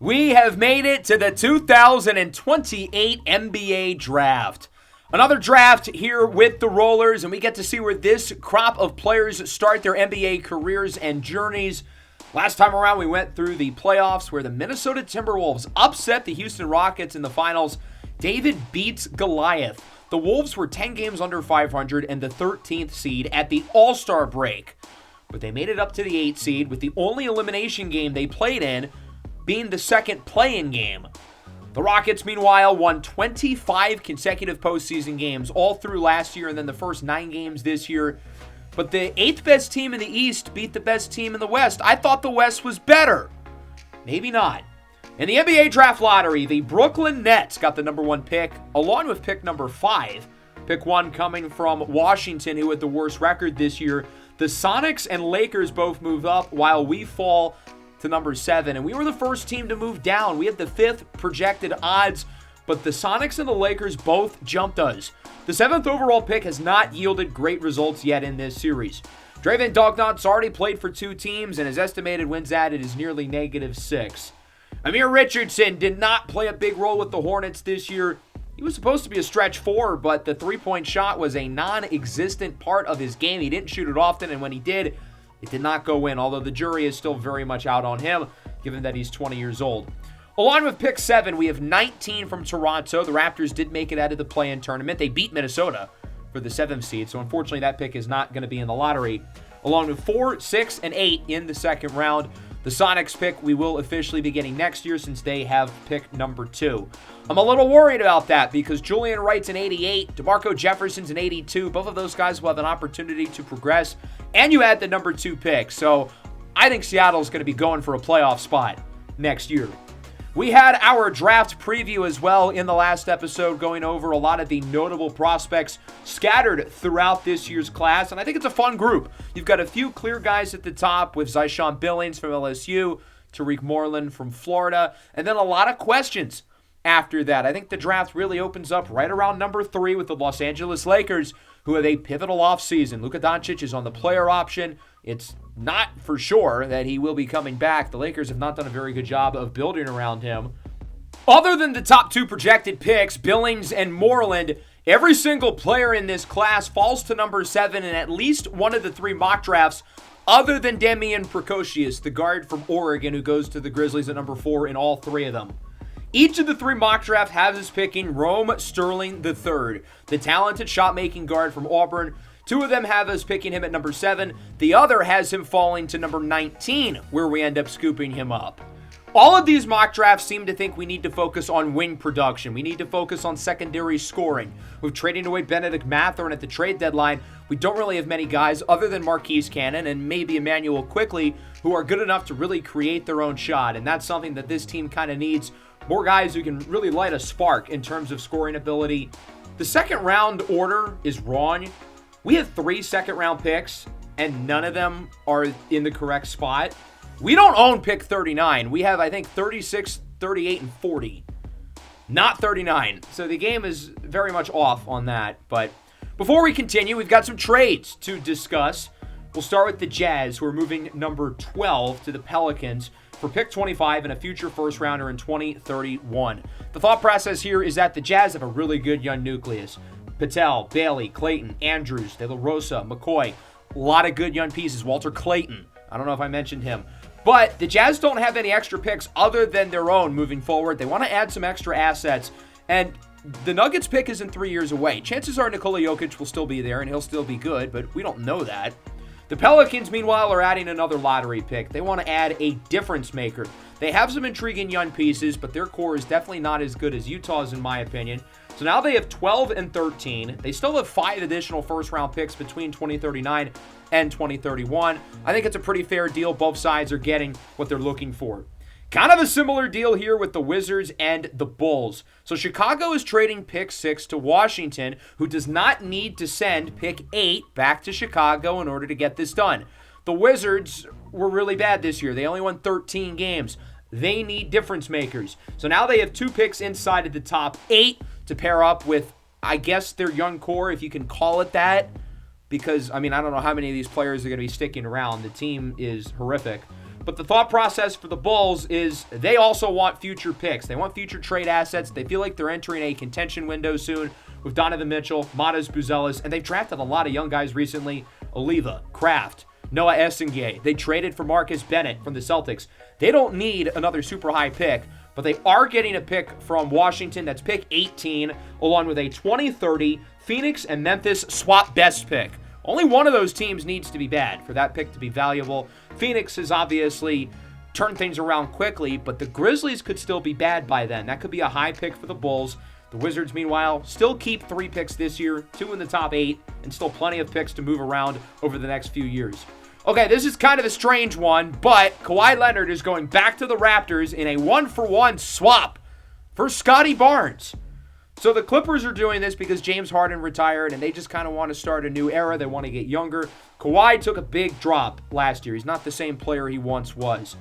We have made it to the 2028 NBA Draft. Another draft here with the Rollers, and we get to see where this crop of players start their NBA careers and journeys. Last time around, we went through the playoffs where the Minnesota Timberwolves upset the Houston Rockets in the finals. David beats Goliath. The Wolves were 10 games under 500 and the 13th seed at the All-Star break. But they made it up to the 8th seed with the only elimination game they played in being the second play-in game. The Rockets, meanwhile, won 25 consecutive postseason games all through last year and then the first 9 games this year. But the 8th best team in the East beat the best team in the West. I thought the West was better. Maybe not. In the NBA Draft Lottery, the Brooklyn Nets got the number 1 pick, along with pick number 5. Pick 1 coming from Washington, who had the worst record this year. The Sonics and Lakers both move up, while we fall to number 7, and we were the first team to move down. We had the 5th projected odds, but the Sonics and the Lakers both jumped us. The 7th overall pick has not yielded great results yet in this series. Draven Dognot's already played for 2 teams, and his estimated wins added is nearly -6. Amir Richardson did not play a big role with the Hornets this year. He was supposed to be a stretch 4, but the three-point shot was a non-existent part of his game. He didn't shoot it often, and when he did, it did not go in, although the jury is still very much out on him, given that he's 20 years old. Along with pick 7, we have 19 from Toronto. The Raptors did make it out of the play-in tournament. They beat Minnesota for the 7th seed, so unfortunately that pick is not going to be in the lottery. Along with 4, 6, and 8 in the second round. The Sonics pick we will officially be getting next year since they have pick number 2. I'm a little worried about that because Julian Wright's an 88, DeMarco Jefferson's an 82. Both of those guys will have an opportunity to progress, and you add the number 2 pick. So I think Seattle's going to be going for a playoff spot next year. We had our draft preview as well in the last episode, going over a lot of the notable prospects scattered throughout this year's class, and I think it's a fun group. You've got a few clear guys at the top with Zishawn Billings from LSU, Tarik Moreland from Florida, and then a lot of questions after that. I think the draft really opens up right around number 3 with the Los Angeles Lakers, who have a pivotal offseason. Luka Doncic is on the player option. It's not for sure that he will be coming back. The Lakers have not done a very good job of building around him. Other than the top 2 projected picks, Billings and Moreland, every single player in this class falls to number 7 in at least one of the 3 mock drafts, other than Damian Precocious, the guard from Oregon who goes to the Grizzlies at number 4 in all 3 of them. Each of the 3 mock draft has us picking Rome Sterling III, the talented shot-making guard from Auburn. 2 of them have us picking him at number 7. The other has him falling to number 19, where we end up scooping him up. All of these mock drafts seem to think we need to focus on wing production. We need to focus on secondary scoring. With trading away Benedict Mathurin at the trade deadline, we don't really have many guys other than Marquise Cannon and maybe Emmanuel Quickley who are good enough to really create their own shot. And that's something that this team kind of needs. More guys who can really light a spark in terms of scoring ability. The second round order is wrong. We have 3 second round picks, and none of them are in the correct spot. We don't own pick 39. We have, I think, 36, 38, and 40. Not 39. So the game is very much off on that. But before we continue, we've got some trades to discuss. We'll start with the Jazz, who are moving number 12 to the Pelicans for pick 25 and a future first rounder in 2031. The thought process here is that the Jazz have a really good young nucleus. Patel, Bailey, Clayton, Andrews, De La Rosa, McCoy. A lot of good young pieces. Walter Clayton. I don't know if I mentioned him. But the Jazz don't have any extra picks other than their own moving forward. They want to add some extra assets. And the Nuggets pick isn't 3 years away. Chances are Nikola Jokic will still be there and he'll still be good, but we don't know that. The Pelicans, meanwhile, are adding another lottery pick. They want to add a difference maker. They have some intriguing young pieces, but their core is definitely not as good as Utah's, in my opinion. So now they have 12 and 13. They still have 5 additional first-round picks between 2039 and 2031. I think it's a pretty fair deal. Both sides are getting what they're looking for. Kind of a similar deal here with the Wizards and the Bulls. So Chicago is trading pick 6 to Washington, who does not need to send pick 8 back to Chicago in order to get this done. The Wizards were really bad this year. They only won 13 games. They need difference makers. So now they have 2 picks inside of the top 8 to pair up with, I guess, their young core, if you can call it that. Because, I mean, I don't know how many of these players are going to be sticking around. The team is horrific. But the thought process for the Bulls is they also want future picks. They want future trade assets. They feel like they're entering a contention window soon with Donovan Mitchell, Matas Buzelis, and they've drafted a lot of young guys recently. Oliva, Kraft, Noah Essengay. They traded for Marcus Bennett from the Celtics. They don't need another super high pick, but they are getting a pick from Washington. That's pick 18, along with a 2030 Phoenix and Memphis swap best pick. Only one of those teams needs to be bad for that pick to be valuable. Phoenix has obviously turned things around quickly, but the Grizzlies could still be bad by then. That could be a high pick for the Bulls. The Wizards, meanwhile, still keep 3 picks this year, 2 in the top 8, and still plenty of picks to move around over the next few years. Okay, this is kind of a strange one, but Kawhi Leonard is going back to the Raptors in a 1-for-1 swap for Scotty Barnes. So the Clippers are doing this because James Harden retired, and they just kind of want to start a new era. They want to get younger. Kawhi took a big drop last year. He's not the same player he once was.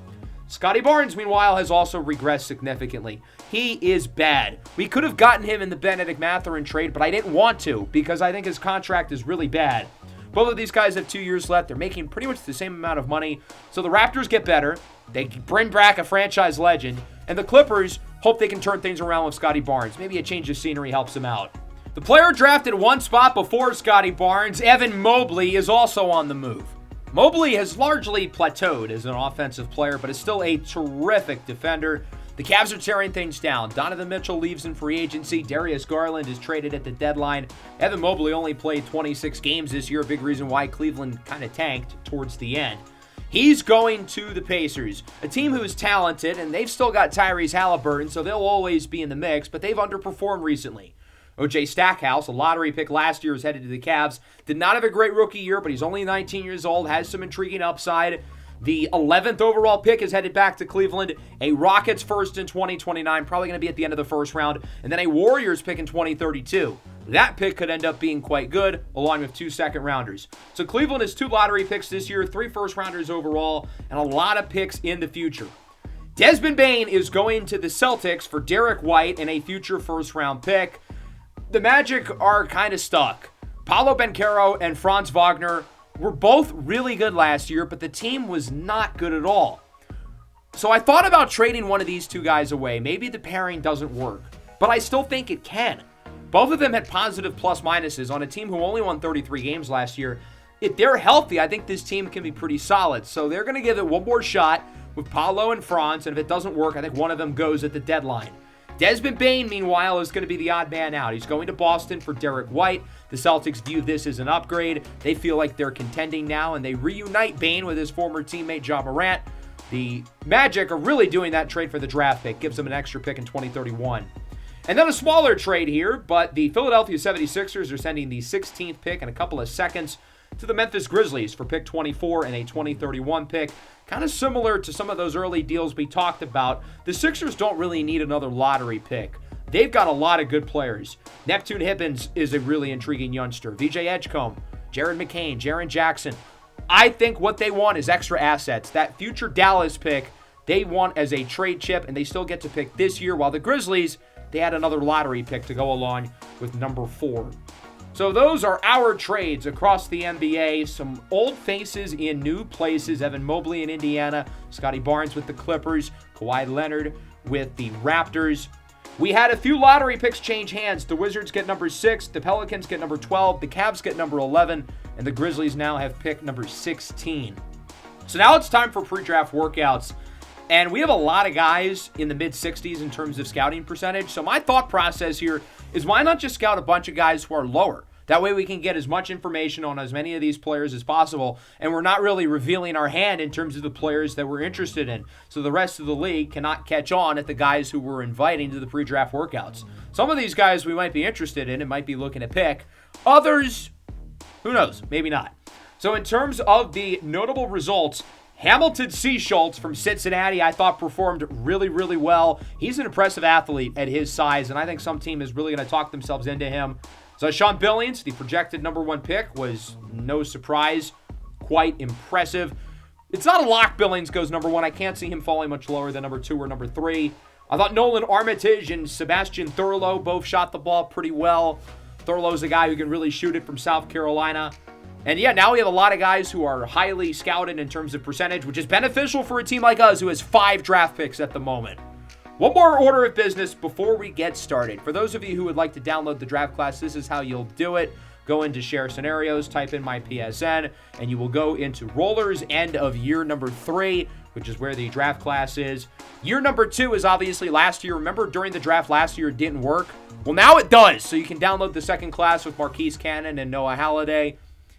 Scotty Barnes, meanwhile, has also regressed significantly. He is bad. We could have gotten him in the Benedict Mathurin trade, but I didn't want to because I think his contract is really bad. Both of these guys have 2 years left. They're making pretty much the same amount of money. So the Raptors get better. They bring back a franchise legend. And the Clippers hope they can turn things around with Scotty Barnes. Maybe a change of scenery helps them out. The player drafted one spot before Scotty Barnes, Evan Mobley, is also on the move. Mobley has largely plateaued as an offensive player, but is still a terrific defender. The Cavs are tearing things down. Donovan Mitchell leaves in free agency. Darius Garland is traded at the deadline. Evan Mobley only played 26 games this year, a big reason why Cleveland kind of tanked towards the end. He's going to the Pacers, a team who is talented, and they've still got Tyrese Halliburton, so they'll always be in the mix, but they've underperformed recently. O.J. Stackhouse, a lottery pick last year, is headed to the Cavs. Did not have a great rookie year, but he's only 19 years old, has some intriguing upside. The 11th overall pick is headed back to Cleveland. A Rockets first in 2029, probably going to be at the end of the first round. And then a Warriors pick in 2032. That pick could end up being quite good, along with 2 second-rounders. So Cleveland has 2 lottery picks this year, 3 first-rounders overall, and a lot of picks in the future. Desmond Bane is going to the Celtics for Derek White and a future first-round pick. The Magic are kind of stuck. Paolo Banchero and Franz Wagner were both really good last year, but the team was not good at all. So I thought about trading one of these 2 guys away. Maybe the pairing doesn't work, but I still think it can. Both of them had positive plus-minuses on a team who only won 33 games last year. If they're healthy, I think this team can be pretty solid. So they're going to give it one more shot with Paolo and Franz, and if it doesn't work, I think one of them goes at the deadline. Desmond Bane, meanwhile, is going to be the odd man out. He's going to Boston for Derek White. The Celtics view this as an upgrade. They feel like they're contending now, and they reunite Bane with his former teammate Ja Morant. The Magic are really doing that trade for the draft pick. Gives them an extra pick in 2031. And then a smaller trade here, but the Philadelphia 76ers are sending the 16th pick and a couple of seconds to the Memphis Grizzlies for pick 24 and a 2031 pick. Kind of similar to some of those early deals we talked about. The Sixers don't really need another lottery pick. They've got a lot of good players. Neptune Hibbins is a really intriguing youngster. VJ Edgecombe, Jared McCain, Jaren Jackson. I think what they want is extra assets. That future Dallas pick, they want as a trade chip, and they still get to pick this year, while the Grizzlies, they had another lottery pick to go along with number 4. So those are our trades across the NBA. Some old faces in new places. Evan Mobley in Indiana, Scotty Barnes with the Clippers, Kawhi Leonard with the Raptors. We had a few lottery picks change hands. The Wizards get number 6, the Pelicans get number 12, the Cavs get number 11, and the Grizzlies now have pick number 16. So now it's time for pre-draft workouts. And we have a lot of guys in the mid-60s in terms of scouting percentage. So my thought process here is why not just scout a bunch of guys who are lower? That way we can get as much information on as many of these players as possible, and we're not really revealing our hand in terms of the players that we're interested in. So the rest of the league cannot catch on at the guys who we're inviting to the pre-draft workouts. Some of these guys we might be interested in and might be looking to pick. Others, who knows, maybe not. So in terms of the notable results, Hamilton C. Schultz from Cincinnati, I thought performed really, really well. He's an impressive athlete at his size, and I think some team is really going to talk themselves into him. Zishawn Billings, the projected number 1 pick, was no surprise. Quite impressive. It's not a lock Billings goes number 1. I can't see him falling much lower than number 2 or number 3. I thought Nolan Armitage and Sebastian Thurlow both shot the ball pretty well. Thurlow's a guy who can really shoot it from South Carolina. And yeah, now we have a lot of guys who are highly scouted in terms of percentage, which is beneficial for a team like us who has 5 draft picks at the moment. One more order of business before we get started. For those of you who would like to download the draft class, this is how you'll do it. Go into share scenarios, type in my PSN, and you will go into rollers end of year number 3, which is where the draft class is. Year number 2 is obviously last year. Remember during the draft last year it didn't work? Well, now it does. So you can download the second class with Marquise Cannon and Noah Halliday.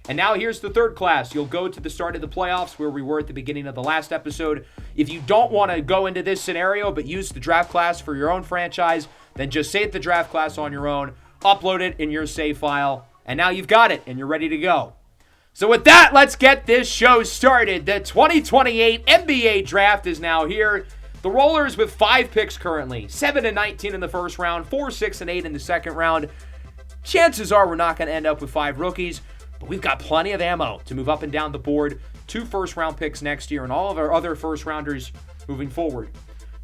And now here's the third class. You'll go to the start of the playoffs where we were at the beginning of the last episode. If you don't want to go into this scenario but use the draft class for your own franchise, then just save the draft class on your own, upload it in your save file, and now you've got it and you're ready to go. So with that, let's get this show started. The 2028 NBA Draft is now here. The Rollers with 5 picks currently, 7 and 19 in the first round, 4, 6, and 8 in the second round. Chances are we're not going to end up with 5 rookies, but we've got plenty of ammo to move up and down the board. 2 first-round picks next year and all of our other first-rounders moving forward.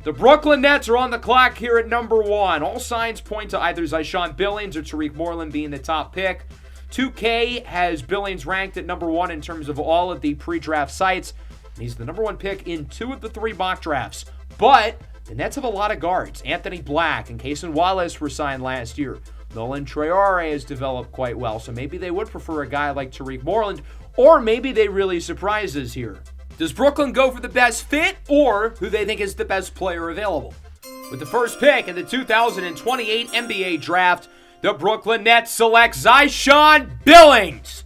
The Brooklyn Nets are on the clock here at number 1. All signs point to either Zishawn Billings or Tarik Moreland being the top pick. 2K has Billings ranked at number 1 in terms of all of the pre-draft sites. And he's the number 1 pick in 2 of the 3 mock drafts. But the Nets have a lot of guards. Anthony Black and Cason Wallace were signed last year. Nolan Traore has developed quite well, so maybe they would prefer a guy like Tarik Moreland, or maybe they really surprise us here. Does Brooklyn go for the best fit, or who they think is the best player available? With the first pick in the 2028 NBA Draft, the Brooklyn Nets select Zishawn Billings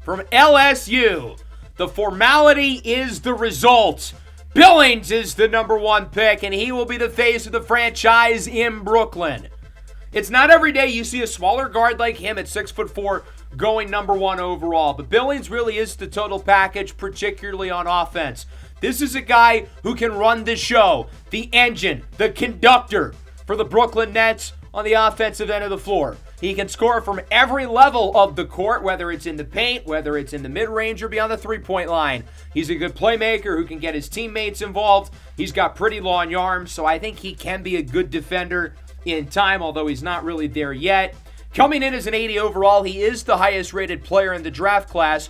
from LSU. The formality is the result. Billings is the number 1 pick, and he will be the face of the franchise in Brooklyn. It's not every day you see a smaller guard like him at 6'4" going number 1 overall, but Billings really is the total package, particularly on offense. This is a guy who can run the show, the engine, the conductor for the Brooklyn Nets on the offensive end of the floor. He can score from every level of the court, whether it's in the paint, whether it's in the mid-range, or beyond the three-point line. He's a good playmaker who can get his teammates involved. He's got pretty long arms, so I think he can be a good defender in time, although he's not really there yet. Coming in as an 80 overall, he is the highest rated player in the draft class,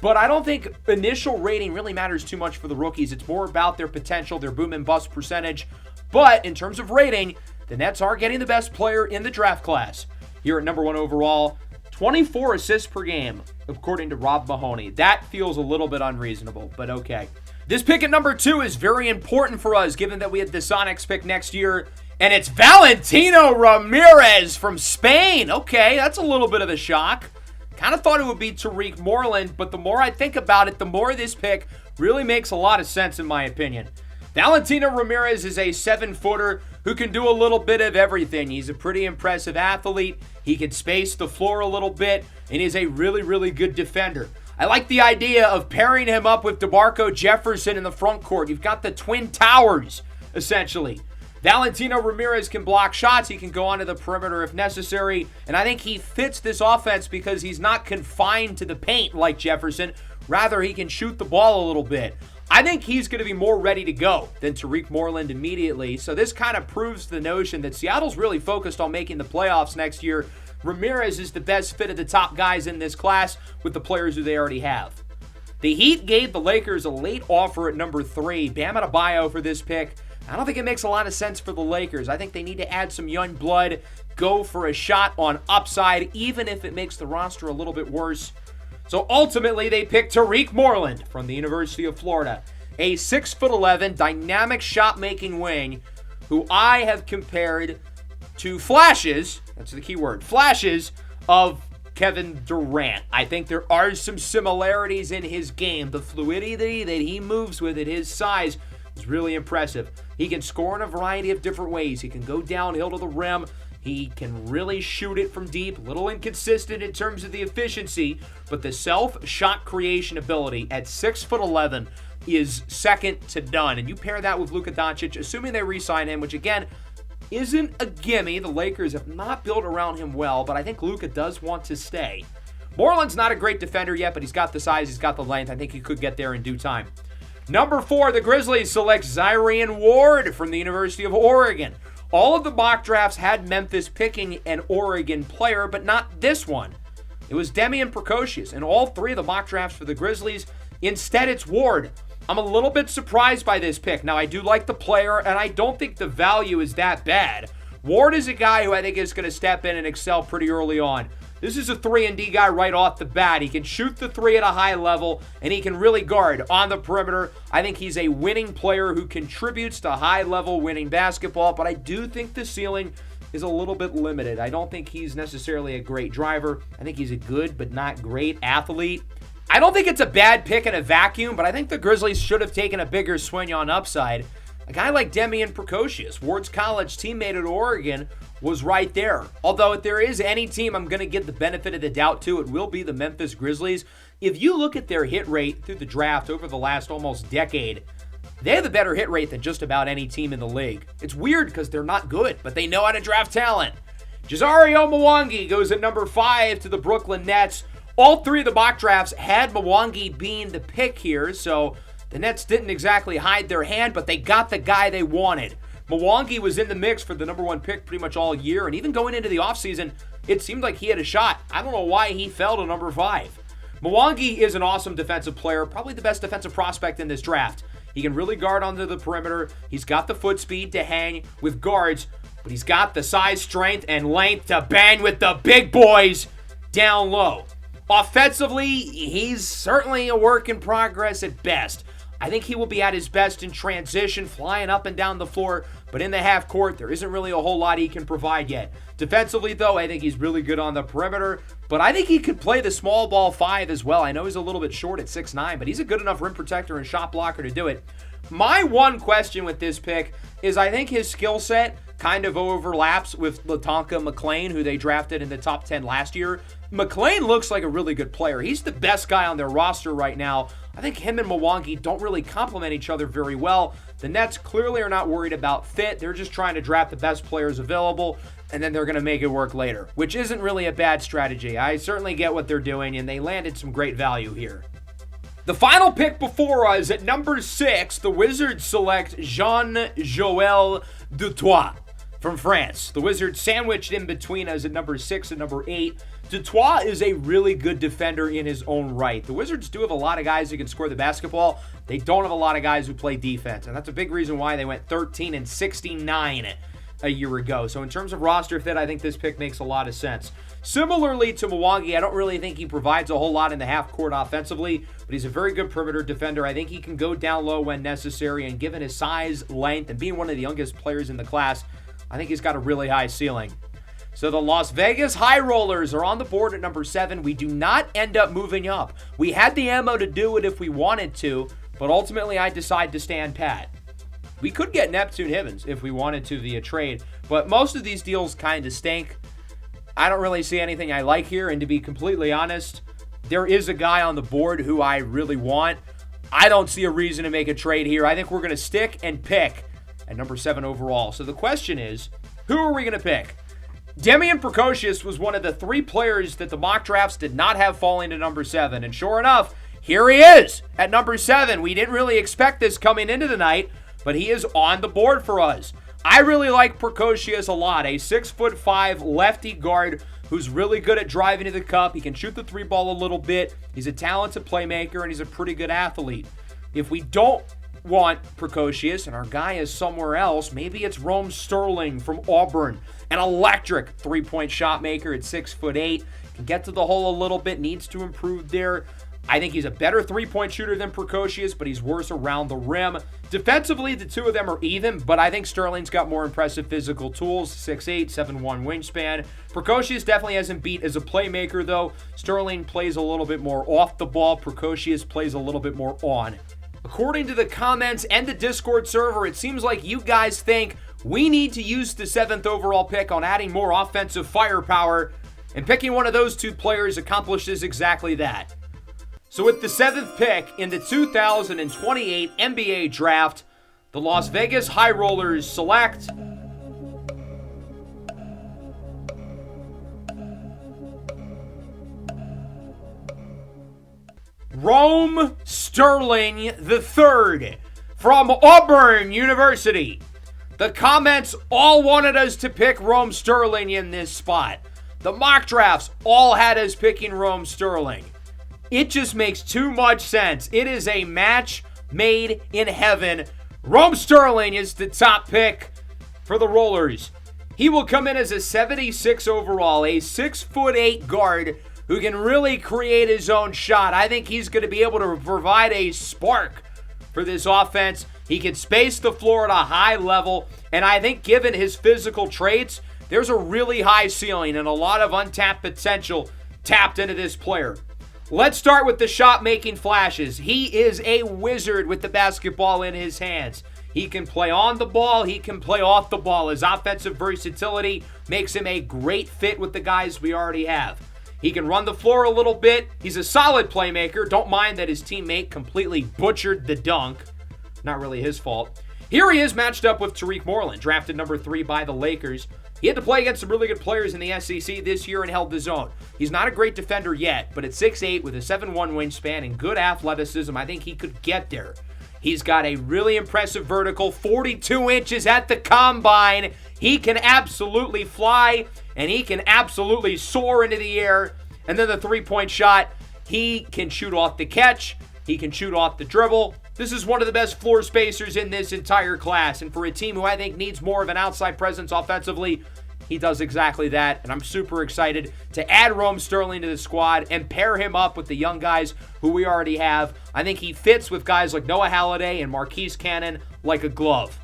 but I don't think initial rating really matters too much for the rookies. It's more about their potential, their boom and bust percentage. But in terms of rating, the Nets are getting the best player in the draft class. Here at number 1 overall, 24 assists per game, according to Rob Mahoney. That feels a little bit unreasonable, but okay. This pick at number 2 is very important for us, given that we have the Sonics pick next year, and it's Valentino Ramirez from Spain. Okay, that's a little bit of a shock. Kind of thought it would be Tarik Moreland, but the more I think about it, the more this pick really makes a lot of sense in my opinion. Valentino Ramirez is a 7-footer who can do a little bit of everything. He's a pretty impressive athlete. He can space the floor a little bit, and he's a really, really good defender. I like the idea of pairing him up with DeMarco Jefferson in the front court. You've got the Twin Towers, essentially. Valentino Ramirez can block shots. He can go onto the perimeter if necessary. And I think he fits this offense because he's not confined to the paint like Jefferson. Rather, he can shoot the ball a little bit. I think he's going to be more ready to go than Tarik Moreland immediately. So this kind of proves the notion that Seattle's really focused on making the playoffs next year. Ramirez is the best fit of the top guys in this class with the players who they already have. The Heat gave the Lakers a late offer at number 3. Bam Adebayo for this pick. I don't think it makes a lot of sense for the Lakers. I think they need to add some young blood, go for a shot on upside, even if it makes the roster a little bit worse. So ultimately, they picked Tarik Moreland from the University of Florida, a 6'11", dynamic shot-making wing who I have compared to flashes, that's the key word, flashes of Kevin Durant. I think there are some similarities in his game. The fluidity that he moves with at his size is really impressive. He can score in a variety of different ways. He can go downhill to the rim. He can really shoot it from deep. A little inconsistent in terms of the efficiency, but the self-shot creation ability at 6'11" is second to none. And you pair that with Luka Doncic, assuming they re-sign him, which again isn't a gimme. The Lakers have not built around him well, but I think Luka does want to stay. Moreland's not a great defender yet, but he's got the size, he's got the length. I think he could get there in due time. Number 4, the Grizzlies select Zyrian Ward from the University of Oregon. All of the mock drafts had Memphis picking an Oregon player, but not this one. It was Demian Precocious in all three of the mock drafts for the Grizzlies. Instead, it's Ward. I'm a little bit surprised by this pick. Now, I do like the player, and I don't think the value is that bad. Ward is a guy who I think is going to step in and excel pretty early on. This is a 3-and-D guy right off the bat. He can shoot the three at a high level, and he can really guard on the perimeter. I think he's a winning player who contributes to high-level winning basketball, but I do think the ceiling is a little bit limited. I don't think he's necessarily a great driver. I think he's a good but not great athlete. I don't think it's a bad pick in a vacuum, but I think the Grizzlies should have taken a bigger swing on upside. A guy like Demian Precocious, Ward's college teammate at Oregon, was right there. Although if there is any team I'm going to give the benefit of the doubt to, it will be the Memphis Grizzlies. If you look at their hit rate through the draft over the last almost decade, they have a better hit rate than just about any team in the league. It's weird because they're not good, but they know how to draft talent. Jazzario Mwangi goes at number 5 to the Brooklyn Nets. All three of the mock drafts had Mwangi being the pick here, so the Nets didn't exactly hide their hand, but they got the guy they wanted. Mwangi was in the mix for the number 1 pick pretty much all year, and even going into the offseason, it seemed like he had a shot. I don't know why he fell to number 5. Mwangi is an awesome defensive player, probably the best defensive prospect in this draft. He can really guard onto the perimeter. He's got the foot speed to hang with guards, but he's got the size, strength, and length to bang with the big boys down low. Offensively, he's certainly a work in progress at best. I think he will be at his best in transition, flying up and down the floor, but in the half court, there isn't really a whole lot he can provide yet. Defensively, though, I think he's really good on the perimeter, but I think he could play the small ball 5 as well. I know he's a little bit short at 6'9", but he's a good enough rim protector and shot blocker to do it. My one question with this pick is I think his skill set kind of overlaps with Latonka McClain, who they drafted in the top 10 last year. McClain looks like a really good player. He's the best guy on their roster right now. I think him and Mwangi don't really complement each other very well. The Nets clearly are not worried about fit. They're just trying to draft the best players available, and then they're going to make it work later, which isn't really a bad strategy. I certainly get what they're doing, and they landed some great value here. The final pick before us at number 6, the Wizards select Jean-Joël Dutoit from France. The Wizards sandwiched in between us at number 6 and number 8. Dutoit is a really good defender in his own right. The Wizards do have a lot of guys who can score the basketball. They don't have a lot of guys who play defense, and that's a big reason why they went 13-69 a year ago. So in terms of roster fit, I think this pick makes a lot of sense. Similarly to Mwangi, I don't really think he provides a whole lot in the half court offensively, but he's a very good perimeter defender. I think he can go down low when necessary, and given his size, length, and being one of the youngest players in the class, I think he's got a really high ceiling. So the Las Vegas High Rollers are on the board at number 7. We do not end up moving up. We had the ammo to do it if we wanted to, but ultimately I decide to stand pat. We could get Neptune Hivens if we wanted to via trade, but most of these deals kind of stink. I don't really see anything I like here, and to be completely honest, there is a guy on the board who I really want. I don't see a reason to make a trade here. I think we're going to stick and pick at number 7 overall. So the question is, who are we going to pick? Demian Precocious was one of the 3 players that the mock drafts did not have falling to number 7. And sure enough, here he is at number 7. We didn't really expect this coming into the night, but he is on the board for us. I really like Precocious a lot. A 6'5" lefty guard who's really good at driving to the cup. He can shoot the 3 ball a little bit. He's a talented playmaker, and he's a pretty good athlete. If we don't want Precocious and our guy is somewhere else, maybe it's Rome Sterling from Auburn, an electric 3-point shot maker at 6'8", can get to the hole a little bit, needs to improve there. I think he's a better 3-point shooter than Precocious, but he's worse around the rim. Defensively, the two of them are even, but I think Sterling's got more impressive physical tools, 6'8", 7'1" wingspan. Precocious definitely hasn't beat as a playmaker, though. Sterling plays a little bit more off the ball. Precocious plays a little bit more on. According to the comments and the Discord server, it seems like you guys think we need to use the 7th overall pick on adding more offensive firepower, and picking one of those 2 players accomplishes exactly that. So with the 7th pick in the 2028 NBA Draft, the Las Vegas High Rollers select Rome Sterling III from Auburn University. The comments all wanted us to pick Rome Sterling in this spot. The mock drafts all had us picking Rome Sterling. It just makes too much sense. It is a match made in heaven. Rome Sterling is the top pick for the Rollers. He will come in as a 76 overall, a 6'8" guard who can really create his own shot. I think he's going to be able to provide a spark for this offense. He can space the floor at a high level, and I think given his physical traits, there's a really high ceiling and a lot of untapped potential tapped into this player. Let's start with the shot-making flashes. He is a wizard with the basketball in his hands. He can play on the ball. He can play off the ball. His offensive versatility makes him a great fit with the guys we already have. He can run the floor a little bit. He's a solid playmaker. Don't mind that his teammate completely butchered the dunk. Not really his fault. Here he is matched up with Tarik Moreland, drafted number 3 by the Lakers. He had to play against some really good players in the SEC this year and held the zone. He's not a great defender yet, but at 6'8" with a 7'1" wingspan and good athleticism, I think he could get there. He's got a really impressive vertical, 42 inches at the combine. He can absolutely fly, and he can absolutely soar into the air. And then the three-point shot, he can shoot off the catch. He can shoot off the dribble. This is one of the best floor spacers in this entire class. And for a team who I think needs more of an outside presence offensively, he does exactly that. And I'm super excited to add Rome Sterling to the squad and pair him up with the young guys who we already have. I think he fits with guys like Noah Halliday and Marquise Cannon like a glove.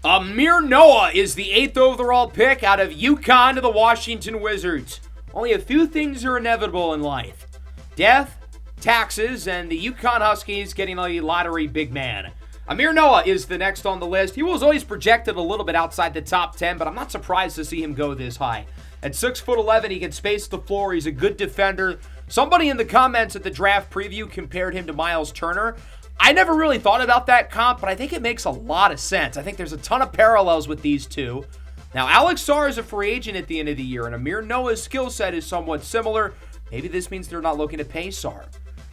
Amir Noah is the 8th overall pick out of UConn to the Washington Wizards. Only a few things are inevitable in life: death, taxes, and the UConn Huskies getting a lottery big man. Amir Noah is the next on the list. He was always projected a little bit outside the top 10, but I'm not surprised to see him go this high. At 6'11", he can space the floor. He's a good defender. Somebody in the comments at the draft preview compared him to Miles Turner. I never really thought about that comp, but I think it makes a lot of sense. I think there's a ton of parallels with these two. Now, Alex Sarr is a free agent at the end of the year, and Amir Noah's skill set is somewhat similar. Maybe this means they're not looking to pay Sarr.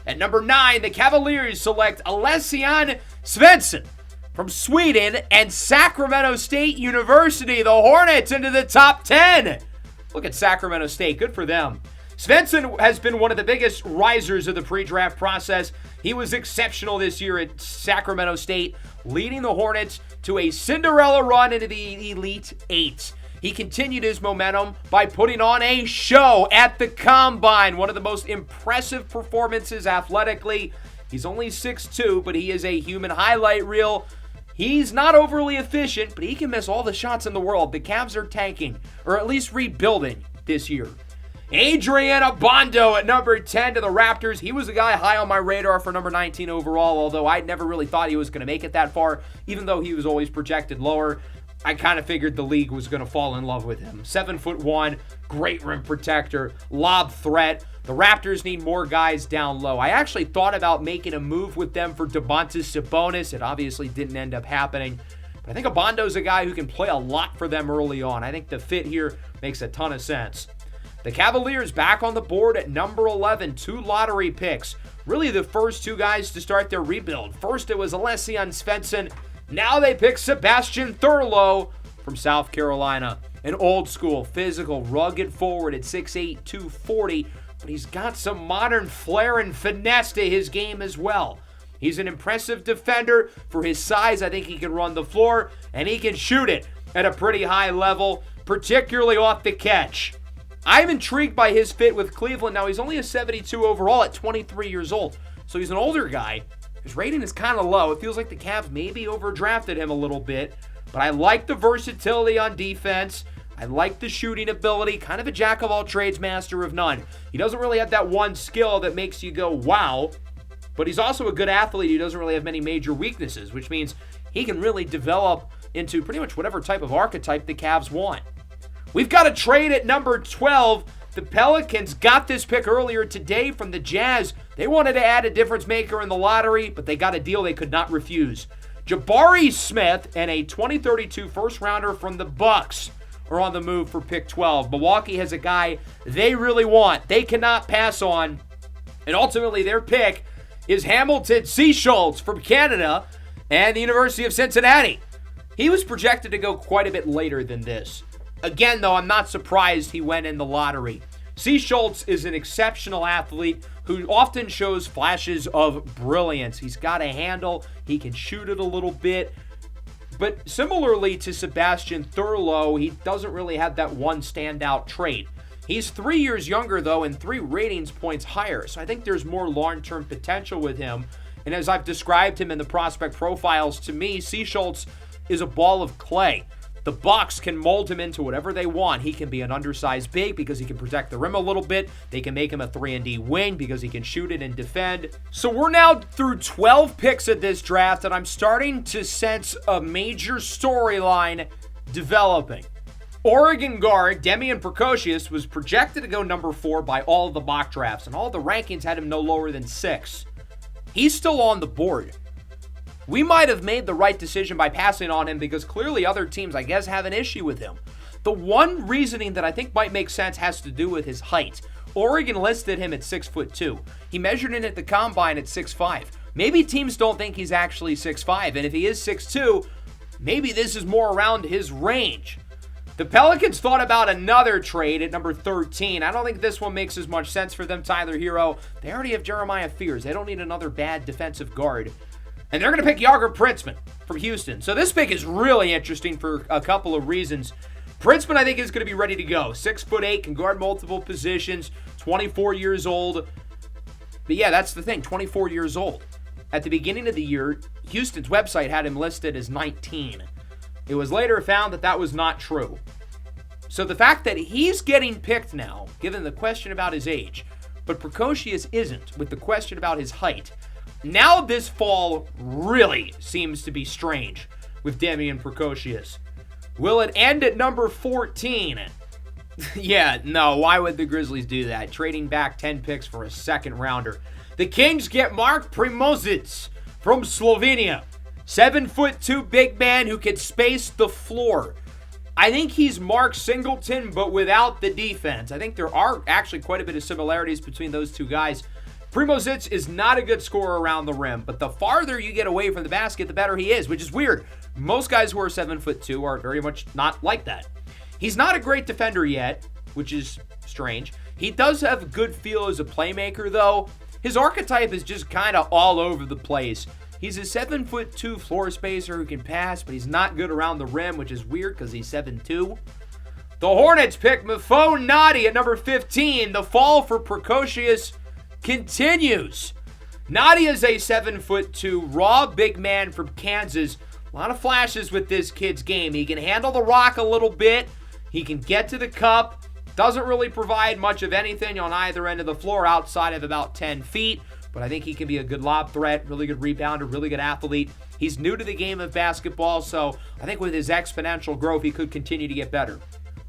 At number 9, the Cavaliers select Alessian Svensson from Sweden and Sacramento State University. The Hornets into the top 10. Look at Sacramento State. Good for them. Svensson has been one of the biggest risers of the pre-draft process. He was exceptional this year at Sacramento State, leading the Hornets to a Cinderella run into the Elite Eight. He continued his momentum by putting on a show at the Combine, one of the most impressive performances athletically. He's only 6'2", but he is a human highlight reel. He's not overly efficient, but he can miss all the shots in the world. The Cavs are tanking, or at least rebuilding this year. Adrian Abondo at number 10 to the Raptors. He was a guy high on my radar for number 19 overall, although I never really thought he was going to make it that far, even though he was always projected lower. I kind of figured the league was going to fall in love with him. 7'1", great rim protector, lob threat. The Raptors need more guys down low. I actually thought about making a move with them for Domantas Sabonis. It obviously didn't end up happening. But I think Abondo's a guy who can play a lot for them early on. I think the fit here makes a ton of sense. The Cavaliers back on the board at number 11, 2 lottery picks. Really the first 2 guys to start their rebuild. First it was Alessian Svensson. Now they pick Sebastian Thurlow from South Carolina. An old school, physical, rugged forward at 6'8", 240. But he's got some modern flair and finesse to his game as well. He's an impressive defender. For his size, I think he can run the floor, and he can shoot it at a pretty high level, particularly off the catch. I'm intrigued by his fit with Cleveland. Now, he's only a 72 overall at 23 years old, so he's an older guy. His rating is kind of low. It feels like the Cavs maybe overdrafted him a little bit, but I like the versatility on defense. I like the shooting ability, kind of a jack-of-all-trades, master of none. He doesn't really have that one skill that makes you go, wow, but he's also a good athlete. He doesn't really have many major weaknesses, which means he can really develop into pretty much whatever type of archetype the Cavs want. We've got a trade at number 12. The Pelicans got this pick earlier today from the Jazz. They wanted to add a difference maker in the lottery, but they got a deal they could not refuse. Jabari Smith and a 2032 first-rounder from the Bucks are on the move for pick 12. Milwaukee has a guy they really want. They cannot pass on. And ultimately, their pick is Hamilton Seaschultz from Canada and the University of Cincinnati. He was projected to go quite a bit later than this. Again, though, I'm not surprised he went in the lottery. C. Schultz is an exceptional athlete who often shows flashes of brilliance. He's got a handle. He can shoot it a little bit. But similarly to Sebastian Thurlow, he doesn't really have that one standout trait. He's 3 years younger, though, and 3 ratings points higher. So I think there's more long-term potential with him. And as I've described him in the prospect profiles, to me, C. Schultz is a ball of clay. The Bucks can mold him into whatever they want. He can be an undersized big because he can protect the rim a little bit. They can make him a 3-and-D wing because he can shoot it and defend. So we're now through 12 picks at this draft, and I'm starting to sense a major storyline developing. Oregon guard Demian Precocious was projected to go number 4 by all of the mock drafts, and all the rankings had him no lower than 6. He's still on the board. We might have made the right decision by passing on him because clearly other teams, I guess, have an issue with him. The one reasoning that I think might make sense has to do with his height. Oregon listed him at 6'2". He measured in at the combine at 6'5". Maybe teams don't think he's actually 6'5", and if he is 6'2", maybe this is more around his range. The Pelicans thought about another trade at number 13. I don't think this one makes as much sense for them, Tyler Hero. They already have Jeremiah Fears. They don't need another bad defensive guard. And they're going to pick Jager Princeman from Houston. So this pick is really interesting for a couple of reasons. Princeman, I think, is going to be ready to go. 6'8", can guard multiple positions, 24 years old. But yeah, that's the thing, 24 years old. At the beginning of the year, Houston's website had him listed as 19. It was later found that that was not true. So the fact that he's getting picked now, given the question about his age, but Precocious isn't, with the question about his height, now this fall really seems to be strange with Demian Precocious. Will it end at number 14? Yeah, no, why would the Grizzlies do that? Trading back 10 picks for a second rounder. The Kings get Mark Primozic from Slovenia. 7'2" big man who can space the floor. I think he's Mark Singleton, but without the defense. I think there are actually quite a bit of similarities between those two guys. Primozic is not a good scorer around the rim, but the farther you get away from the basket, the better he is, which is weird. Most guys who are 7'2" are very much not like that. He's not a great defender yet, which is strange. He does have a good feel as a playmaker, though. His archetype is just kind of all over the place. He's a 7'2" floor spacer who can pass, but he's not good around the rim, which is weird because he's 7'2". The Hornets pick Mfo Nadi at number 15. The fall for Precocious continues. Nadi is a 7'2" raw big man from Kansas. A lot of flashes with this kid's game. He can handle the rock a little bit. He can get to the cup. Doesn't really provide much of anything on either end of the floor outside of about 10 feet. But I think he can be a good lob threat, really good rebounder, really good athlete. He's new to the game of basketball, so I think with his exponential growth, he could continue to get better.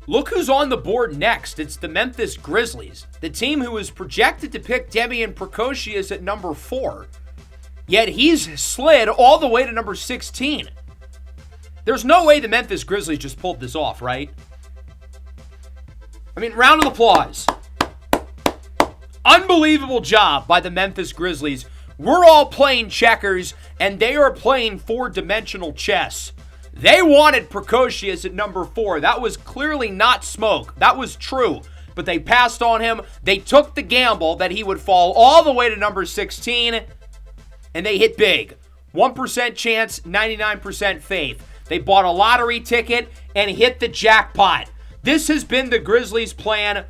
Look who's on the board next. It's the Memphis Grizzlies, the team who was projected to pick Demian Precocious at number 4. Yet he's slid all the way to number 16. There's no way the Memphis Grizzlies just pulled this off, right? I mean, round of applause. Unbelievable job by the Memphis Grizzlies. We're all playing checkers, and they are playing four-dimensional chess. They wanted Precocious at number 4. That was clearly not smoke. That was true. But they passed on him. They took the gamble that he would fall all the way to number 16, and they hit big. 1% chance, 99% faith. They bought a lottery ticket and hit the jackpot. This has been the Grizzlies' plan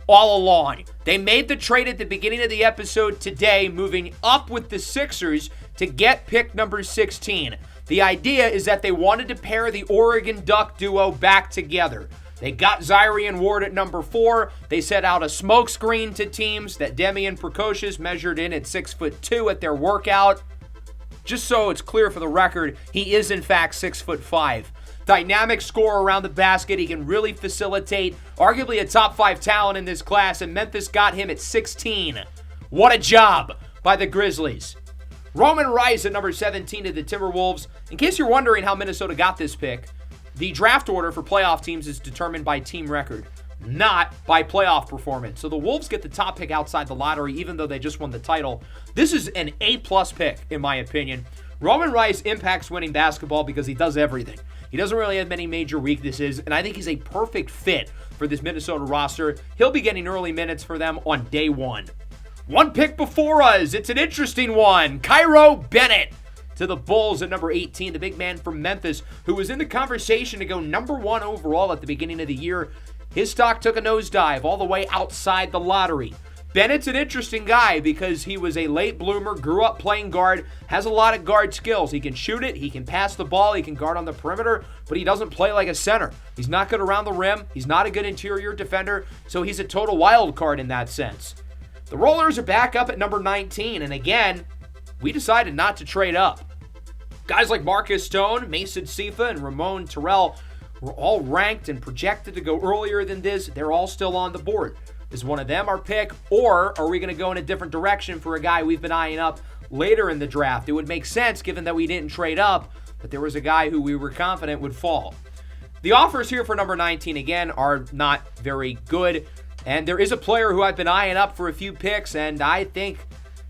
all along. They made the trade at the beginning of the episode today, moving up with the Sixers to get pick number 16. The idea is that they wanted to pair the Oregon Duck duo back together. They got Zyrian Ward at number 4. They set out a smokescreen to teams that Demian Precocious measured in at 6'2" at their workout. Just so it's clear for the record, he is in fact 6'5". Dynamic scorer around the basket. He can really facilitate. Arguably a top 5 talent in this class, and Memphis got him at 16. What a job by the Grizzlies. Roman Rice at number 17 to the Timberwolves. In case you're wondering how Minnesota got this pick, the draft order for playoff teams is determined by team record, not by playoff performance. So the Wolves get the top pick outside the lottery, even though they just won the title. This is an A+ pick, in my opinion. Roman Rice impacts winning basketball because he does everything. He doesn't really have many major weaknesses, and I think he's a perfect fit for this Minnesota roster. He'll be getting early minutes for them on day one. One pick before us. It's an interesting one. Cairo Bennett to the Bulls at number 18, the big man from Memphis, who was in the conversation to go number 1 overall at the beginning of the year. His stock took a nosedive all the way outside the lottery. Bennett's an interesting guy because he was a late bloomer, grew up playing guard, has a lot of guard skills. He can shoot it, he can pass the ball, he can guard on the perimeter, but he doesn't play like a center. He's not good around the rim, he's not a good interior defender, so he's a total wild card in that sense. The Rollers are back up at number 19, and again, we decided not to trade up. Guys like Marcus Stone, Mason Sifa, and Ramon Terrell were all ranked and projected to go earlier than this. They're all still on the board. Is one of them our pick, or are we going to go in a different direction for a guy we've been eyeing up later in the draft? It would make sense given that we didn't trade up, but there was a guy who we were confident would fall. The offers here for number 19, again, are not very good, and there is a player who I've been eyeing up for a few picks, and I think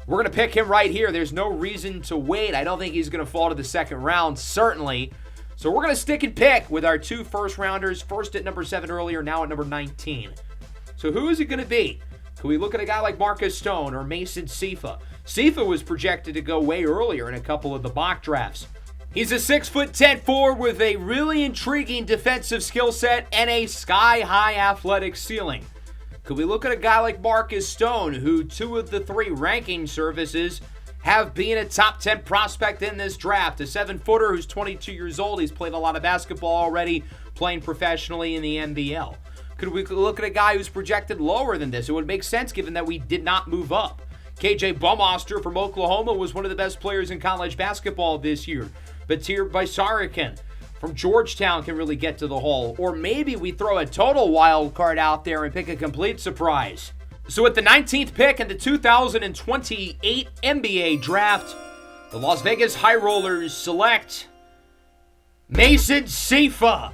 we're going to pick him right here. There's no reason to wait. I don't think he's going to fall to the second round, certainly. So we're going to stick and pick with our 2 first-rounders, first at number 7 earlier, now at number 19. So who is it going to be? Could we look at a guy like Marcus Stone or Mason Sifa? Sifa was projected to go way earlier in a couple of the mock drafts. He's a 6'10" forward with a really intriguing defensive skill set and a sky-high athletic ceiling. Could we look at a guy like Marcus Stone, who 2 of the 3 ranking services have been a top 10 prospect in this draft? A 7-footer who's 22 years old. He's played a lot of basketball already, playing professionally in the NBL. Could we look at a guy who's projected lower than this? It would make sense given that we did not move up. KJ Bumoster from Oklahoma was one of the best players in college basketball this year. Batir Bysarican from Georgetown can really get to the hole. Or maybe we throw a total wild card out there and pick a complete surprise. So at the 19th pick in the 2028 NBA Draft, the Las Vegas High Rollers select Mason Sifa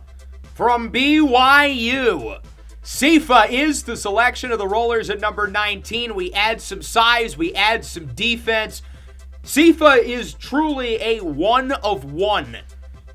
from BYU. Sifa is the selection of the Rollers at number 19. We add some size, we add some defense. Sifa is truly a one-of-one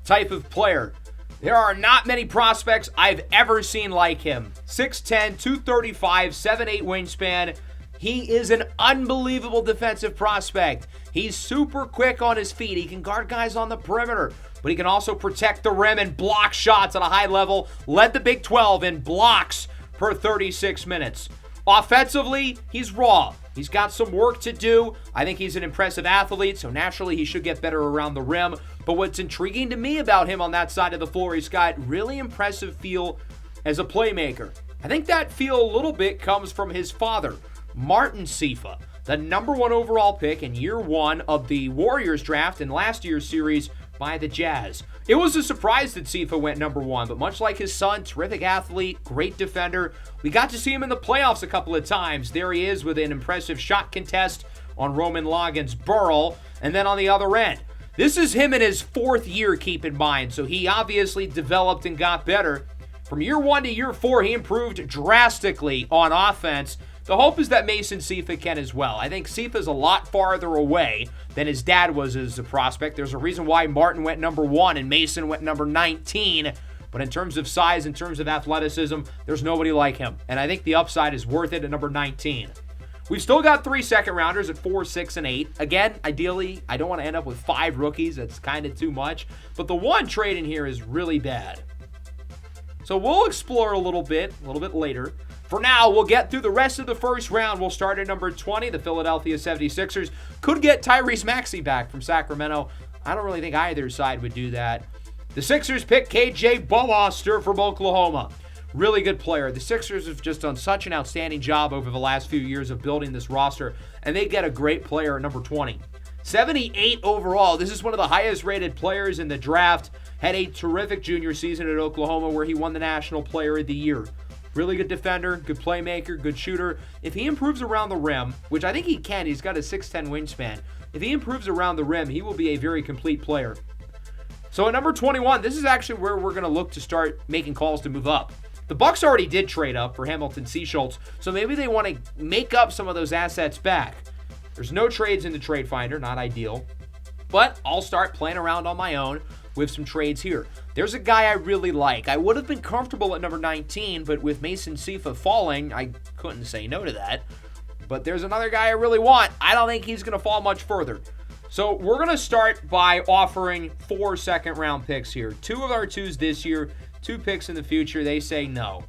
type of player. There are not many prospects I've ever seen like him. 6'10", 235, 7'8" wingspan. He is an unbelievable defensive prospect. He's super quick on his feet. He can guard guys on the perimeter, but he can also protect the rim and block shots at a high level. Led the Big 12 in blocks per 36 minutes. Offensively, he's raw. He's got some work to do. I think he's an impressive athlete, so naturally he should get better around the rim. But what's intriguing to me about him on that side of the floor, he's got really impressive feel as a playmaker. I think that feel a little bit comes from his father, Martin Sifa, the number 1 overall pick in year 1 of the Warriors draft in last year's series by the Jazz. It was a surprise that Sifa went number 1, but much like his son, terrific athlete, great defender. We got to see him in the playoffs a couple of times. There he is with an impressive shot contest on Roman Logan's Burl, and then on the other end. This is him in his 4th year, keep in mind, so he obviously developed and got better. From year 1 to year 4, he improved drastically on offense. The hope is that Mason Sifa can as well. I think Sifa's a lot farther away than his dad was as a prospect. There's a reason why Martin went number 1 and Mason went number 19. But in terms of size, in terms of athleticism, there's nobody like him. And I think the upside is worth it at number 19. We've still got 3 second-rounders at 4, 6, and 8. Again, ideally, I don't want to end up with 5 rookies. That's kind of too much. But the one trade in here is really bad. So we'll explore a little bit later. For now, we'll get through the rest of the first round. We'll start at number 20. The Philadelphia 76ers could get Tyrese Maxey back from Sacramento. I don't really think either side would do that. The Sixers pick KJ Bumoster from Oklahoma. Really good player. The Sixers have just done such an outstanding job over the last few years of building this roster, and they get a great player at number 20. 78 overall. This is one of the highest rated players in the draft. Had a terrific junior season at Oklahoma where he won the National Player of the Year. Really good defender, good playmaker, good shooter. If he improves around the rim, which I think he can, he's got a 6'10" wingspan. If he improves around the rim, he will be a very complete player. So at number 21, this is actually where we're going to look to start making calls to move up. The Bucks already did trade up for Hamilton Seaschultz, so maybe they want to make up some of those assets back. There's no trades in the trade finder, not ideal. But I'll start playing around on my own. with some trades here. There's a guy I really like. I would have been comfortable at number 19, but with Mason Sifa falling, I couldn't say no to that. But there's another guy I really want. I don't think he's going to fall much further. So we're going to start by offering 4 second-round picks here. 2 of our 2s this year, 2 picks in the future. They say no.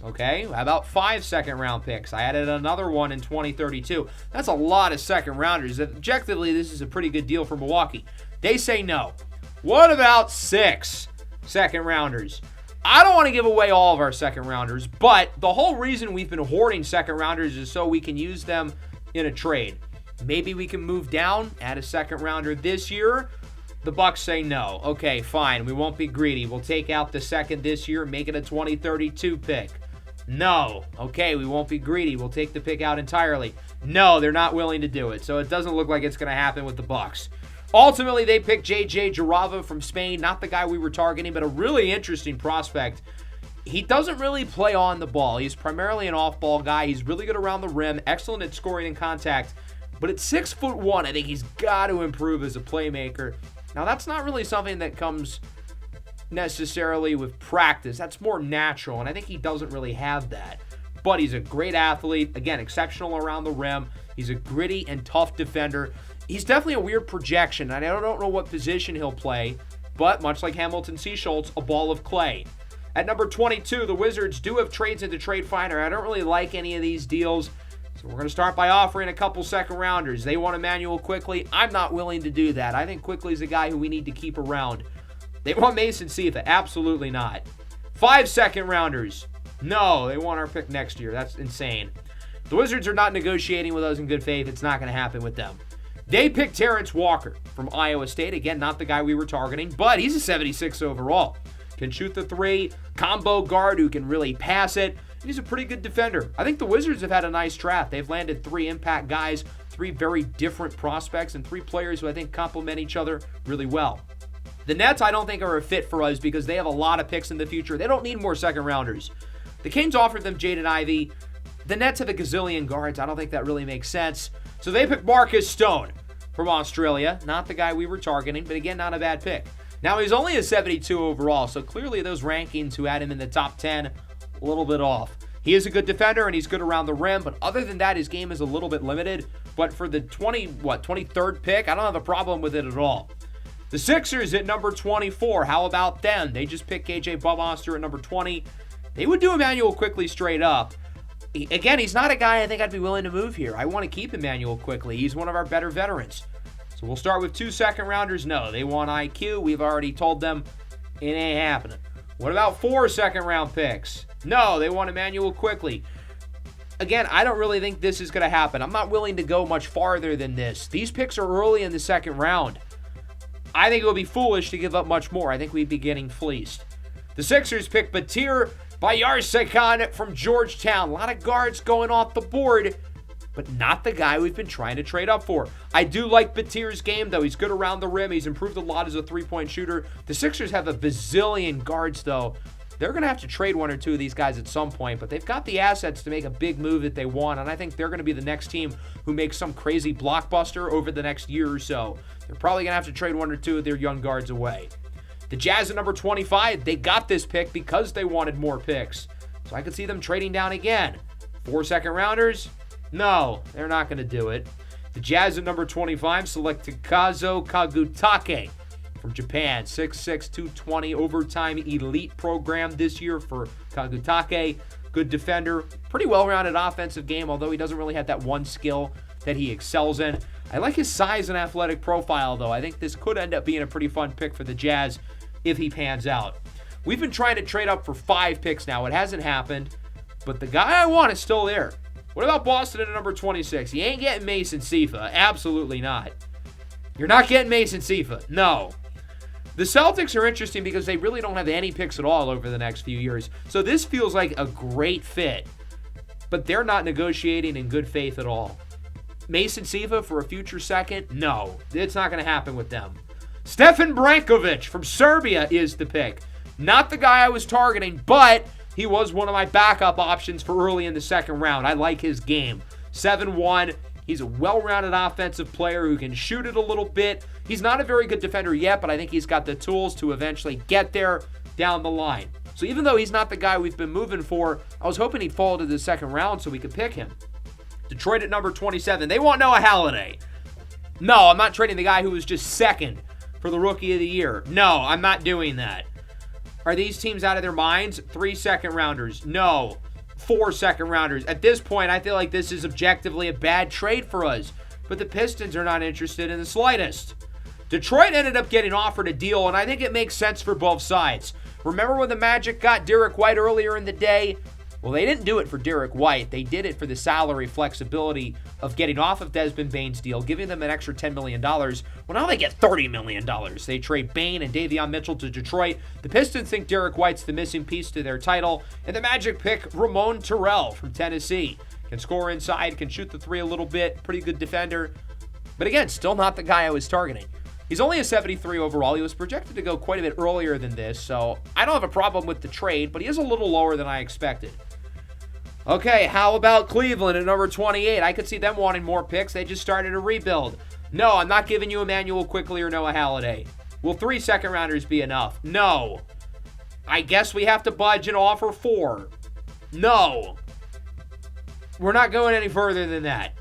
Okay, how about 5 second-round picks? I added another one in 2032. That's a lot of second-rounders. Objectively, this is a pretty good deal for Milwaukee. They say no. What about 6 second-rounders? I don't want to give away all of our second-rounders, but the whole reason we've been hoarding second-rounders is so we can use them in a trade. Maybe we can move down, add a second-rounder this year. The Bucks say no. Okay, fine. We won't be greedy. We'll take out the second this year, make it a 2032 pick. No. Okay, we won't be greedy. We'll take the pick out entirely. No, they're not willing to do it. So it doesn't look like it's going to happen with the Bucks. Ultimately, they picked J.J. Jarava from Spain. Not the guy we were targeting, but a really interesting prospect. He doesn't really play on the ball. He's primarily an off-ball guy. He's really good around the rim, excellent at scoring and contact. But at 6'1", I think he's got to improve as a playmaker. Now, that's not really something that comes necessarily with practice. That's more natural, and I think he doesn't really have that. But he's a great athlete. Again, exceptional around the rim. He's a gritty and tough defender. He's definitely a weird projection, and I don't know what position he'll play, but much like Hamilton C. Schultz, a ball of clay. At number 22, the Wizards do have trades into Trade Finder. I don't really like any of these deals, so we're going to start by offering a couple second-rounders. They want Emmanuel Quickley. I'm not willing to do that. I think Quickley's a guy who we need to keep around. They want Mason Sifa. Absolutely not. 5 second-rounders. No, they want our pick next year. That's insane. The Wizards are not negotiating with us in good faith. It's not going to happen with them. They picked Terrence Walker from Iowa State. Again, not the guy we were targeting, but he's a 76 overall. Can shoot the 3, combo guard who can really pass it. He's a pretty good defender. I think the Wizards have had a nice draft. They've landed 3 impact guys, 3 very different prospects, and 3 players who I think complement each other really well. The Nets, I don't think, are a fit for us because they have a lot of picks in the future. They don't need more second-rounders. The Kings offered them Jaden Ivey. The Nets have a gazillion guards. I don't think that really makes sense. So they picked Marcus Stone from Australia. Not the guy we were targeting, but again, not a bad pick. Now, he's only a 72 overall, so clearly those rankings who had him in the top 10, a little bit off. He is a good defender, and he's good around the rim, but other than that, his game is a little bit limited. But for the 23rd pick, I don't have a problem with it at all. The Sixers at number 24, how about them? They just picked KJ Buckmaster at number 20. They would do Emmanuel Quickley straight up. Again, he's not a guy I think I'd be willing to move here. I want to keep Emmanuel Quickley. He's one of our better veterans. So we'll start with 2 second-rounders. No, they want IQ. We've already told them it ain't happening. What about 4 second-round picks? No, they want Emmanuel Quickley. Again, I don't really think this is going to happen. I'm not willing to go much farther than this. These picks are early in the second round. I think it would be foolish to give up much more. I think we'd be getting fleeced. The Sixers pick Batir Bayarsekhan from Georgetown. A lot of guards going off the board, but not the guy we've been trying to trade up for. I do like Batir's game, though. He's good around the rim. He's improved a lot as a three-point shooter. The Sixers have a bazillion guards, though. They're going to have to trade 1 or 2 of these guys at some point, but they've got the assets to make a big move that they want, and I think they're going to be the next team who makes some crazy blockbuster over the next year or so. They're probably going to have to trade 1 or 2 of their young guards away. The Jazz at number 25, they got this pick because they wanted more picks. So I could see them trading down again. 4 second-rounders? No, they're not going to do it. The Jazz at number 25 select Kazo Kagutake from Japan. 6'6", 220, overtime elite program this year for Kagutake. Good defender. Pretty well-rounded offensive game, although he doesn't really have that one skill that he excels in. I like his size and athletic profile, though. I think this could end up being a pretty fun pick for the Jazz if he pans out. We've been trying to trade up for 5 picks now. It hasn't happened, but the guy I want is still there. What about Boston at number 26? You ain't getting Mason Sifa. Absolutely not. You're not getting Mason Sifa. No. The Celtics are interesting because they really don't have any picks at all over the next few years. So this feels like a great fit, but they're not negotiating in good faith at all. Mason Sifa for a future second? No, it's not going to happen with them. Stefan Brankovic from Serbia is the pick. Not the guy I was targeting, but he was one of my backup options for early in the second round. I like his game. 7'1". He's a well-rounded offensive player who can shoot it a little bit. He's not a very good defender yet, but I think he's got the tools to eventually get there down the line. So even though he's not the guy we've been moving for, I was hoping he'd fall to the second round so we could pick him. Detroit at number 27. They want Noah Halliday. No, I'm not trading the guy who was just second for the Rookie of the Year. No, I'm not doing that. Are these teams out of their minds? 3 second-rounders. No. 4 second-rounders. At this point, I feel like this is objectively a bad trade for us. But the Pistons are not interested in the slightest. Detroit ended up getting offered a deal, and I think it makes sense for both sides. Remember when the Magic got Derek White earlier in the day? Well, they didn't do it for Derek White. They did it for the salary flexibility of getting off of Desmond Bane's deal, giving them an extra $10 million. Well, now they get $30 million. They trade Bane and Davion Mitchell to Detroit. The Pistons think Derek White's the missing piece to their title. And the Magic pick Ramon Terrell from Tennessee. Can score inside, can shoot the three a little bit. Pretty good defender. But again, still not the guy I was targeting. He's only a 73 overall. He was projected to go quite a bit earlier than this, so I don't have a problem with the trade, but he is a little lower than I expected. Okay, how about Cleveland at number 28? I could see them wanting more picks. They just started a rebuild. No, I'm not giving you Emmanuel Quickley or Noah Halliday. Will 3 second-rounders be enough? No. I guess we have to budge and offer 4. No. We're not going any further than that.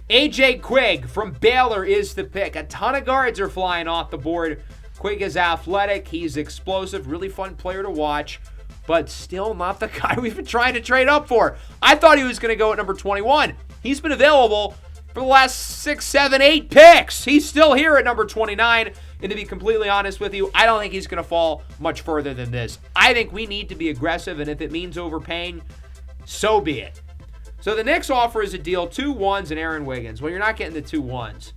AJ Quigg from Baylor is the pick. A ton of guards are flying off the board. Quigg is athletic. He's explosive. Really fun player to watch. But still not the guy we've been trying to trade up for. I thought he was going to go at number 21. He's been available for the last 6, 7, 8 picks. He's still here at number 29. And to be completely honest with you, I don't think he's going to fall much further than this. I think we need to be aggressive. And if it means overpaying, so be it. So the Knicks offer is a deal, 2 1s and Aaron Wiggins. Well, you're not getting the 2 1s.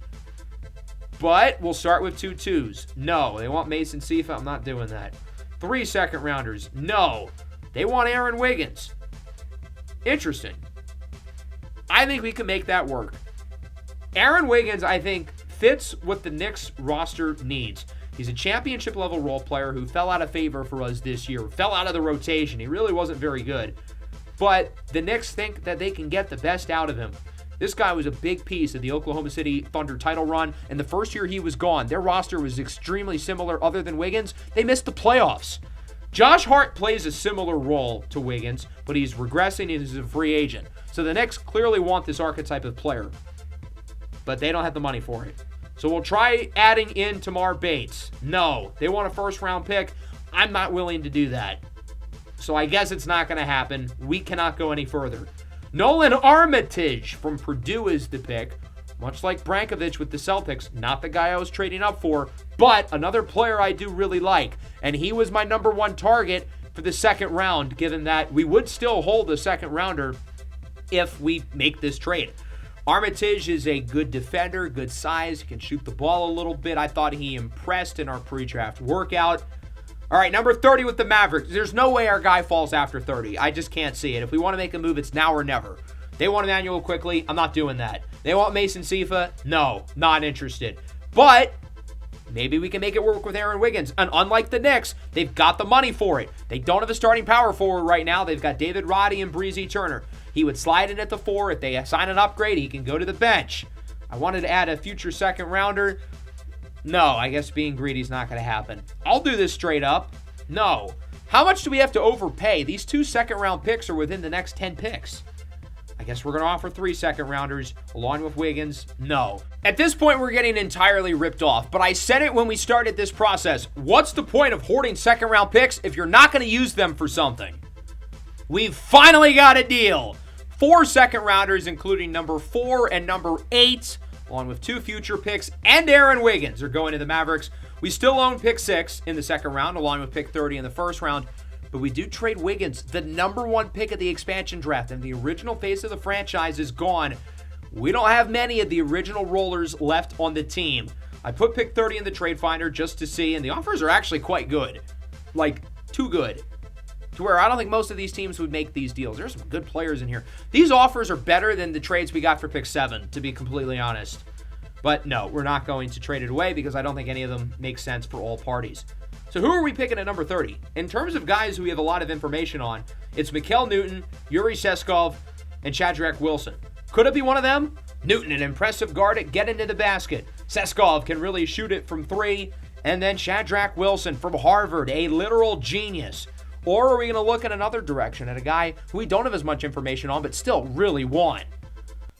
But we'll start with 2 2s. No, they want Mason Sifa. I'm not doing that. 3 second-rounders. No, they want Aaron Wiggins. Interesting. I think we can make that work. Aaron Wiggins, I think, fits what the Knicks roster needs. He's a championship-level role player who fell out of favor for us this year. Fell out of the rotation. He really wasn't very good. But the Knicks think that they can get the best out of him. This guy was a big piece of the Oklahoma City Thunder title run, and the first year he was gone, their roster was extremely similar other than Wiggins. They missed the playoffs. Josh Hart plays a similar role to Wiggins, but he's regressing and he's a free agent. So the Knicks clearly want this archetype of player, but they don't have the money for it. So we'll try adding in Tamar Bates. No, they want a first-round pick. I'm not willing to do that. So I guess it's not going to happen. We cannot go any further. Nolan Armitage from Purdue is the pick. Much like Brankovic with the Celtics, not the guy I was trading up for, but another player I do really like. And he was my number 1 target for the second round, given that we would still hold a second rounder if we make this trade. Armitage is a good defender, good size. He can shoot the ball a little bit. I thought he impressed in our pre-draft workout. All right, number 30 with the Mavericks. There's no way our guy falls after 30. I just can't see it. If we want to make a move, it's now or never. They want Emmanuel Quickley. I'm not doing that. They want Mason Sifa. No, not interested. But maybe we can make it work with Aaron Wiggins. And unlike the Knicks, they've got the money for it. They don't have a starting power forward right now. They've got David Roddy and Breezy Turner. He would slide in at the 4. If they sign an upgrade, he can go to the bench. I wanted to add a future second rounder. No, I guess being greedy is not going to happen. I'll do this straight up. No. How much do we have to overpay? These 2 second-round picks are within the next 10 picks. I guess we're going to offer 3 second-rounders along with Wiggins. No. At this point, we're getting entirely ripped off. But I said it when we started this process. What's the point of hoarding second-round picks if you're not going to use them for something? We've finally got a deal. 4 second-rounders, including number 4 and number 8. Along with 2 future picks and Aaron Wiggins are going to the Mavericks. We still own pick 6 in the second round, along with pick 30 in the first round. But we do trade Wiggins, the number 1 pick of the expansion draft, and the original face of the franchise is gone. We don't have many of the original rollers left on the team. I put pick 30 in the trade finder just to see, and the offers are actually quite good. Like, too good. To where I don't think most of these teams would make these deals. There's some good players in here. These offers are better than the trades we got for pick 7, to be completely honest. But no, we're not going to trade it away because I don't think any of them make sense for all parties. So who are we picking at number 30? In terms of guys who we have a lot of information on, it's Mikal Newton, Yuri Seskov, and Shadrack Wilson. Could it be one of them? Newton, an impressive guard at getting to the basket. Seskov can really shoot it from three. And then Shadrack Wilson from Harvard, a literal genius. Or are we going to look in another direction at a guy who we don't have as much information on but still really want?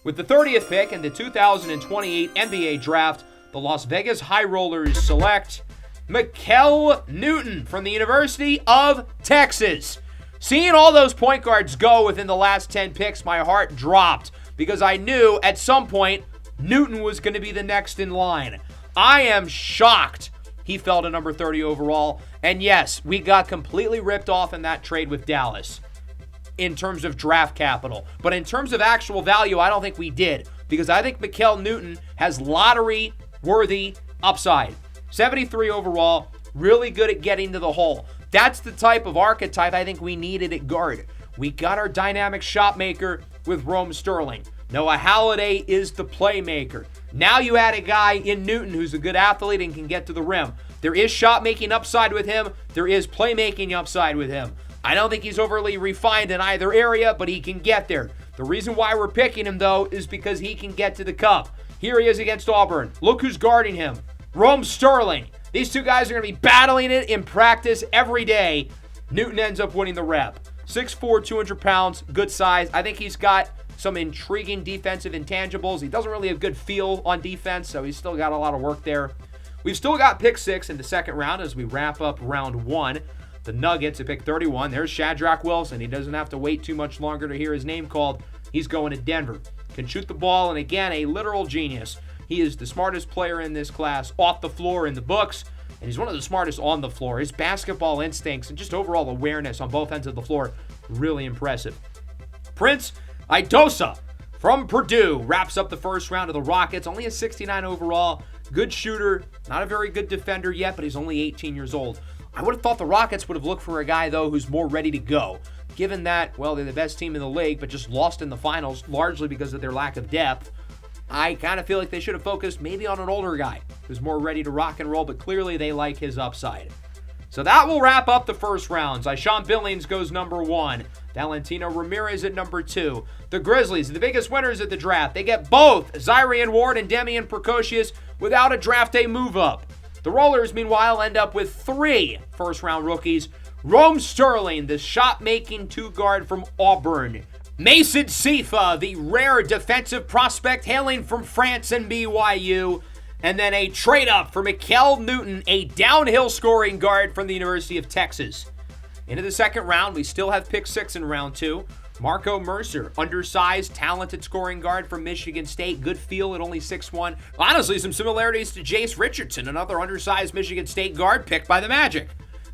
With the 30th pick in the 2028 NBA Draft, the Las Vegas High Rollers select Mikel Newton from the University of Texas. Seeing all those point guards go within the last 10 picks, my heart dropped because I knew at some point Newton was going to be the next in line. I am shocked he fell to number 30 overall. And yes, we got completely ripped off in that trade with Dallas in terms of draft capital. But in terms of actual value, I don't think we did, because I think Mikel Newton has lottery-worthy upside. 73 overall, really good at getting to the hole. That's the type of archetype I think we needed at guard. We got our dynamic shot maker with Rome Sterling. Noah Halliday is the playmaker. Now you add a guy in Newton who's a good athlete and can get to the rim. There is shot-making upside with him. There is playmaking upside with him. I don't think he's overly refined in either area, but he can get there. The reason why we're picking him, though, is because he can get to the cup. Here he is against Auburn. Look who's guarding him. Rome Sterling. These two guys are going to be battling it in practice every day. Newton ends up winning the rep. 6'4", 200 pounds, good size. I think he's got some intriguing defensive intangibles. He doesn't really have good feel on defense, so he's still got a lot of work there. We've still got pick 6 in the second round as we wrap up round 1. The Nuggets at pick 31. There's Shadrack Wilson. He doesn't have to wait too much longer to hear his name called. He's going to Denver. Can shoot the ball, and again, a literal genius. He is the smartest player in this class off the floor in the books, and he's one of the smartest on the floor. His basketball instincts and just overall awareness on both ends of the floor, really impressive. Prince Idosa from Purdue wraps up the first round of the Rockets. Only a 69 overall. Good shooter. Not a very good defender yet, but he's only 18 years old. I would have thought the Rockets would have looked for a guy, though, who's more ready to go. Given that, well, they're the best team in the league, but just lost in the finals, largely because of their lack of depth. I kind of feel like they should have focused maybe on an older guy who's more ready to rock and roll, but clearly they like his upside. So that will wrap up the first round. Zishawn Billings goes number 1. Valentino Ramirez at number 2. The Grizzlies, the biggest winners at the draft. They get both Zyrian Ward and Demian Precocious without a draft day move-up. The Rollers, meanwhile, end up with 3 first-round rookies. Rome Sterling, the shot-making two-guard from Auburn. Mason Sifa, the rare defensive prospect hailing from France and BYU. And then a trade-up for Mikel Newton, a downhill scoring guard from the University of Texas. Into the second round, we still have pick 6 in round 2. Marco Mercer, undersized, talented scoring guard from Michigan State. Good feel at only 6'1". Honestly, some similarities to Jace Richardson, another undersized Michigan State guard picked by the Magic.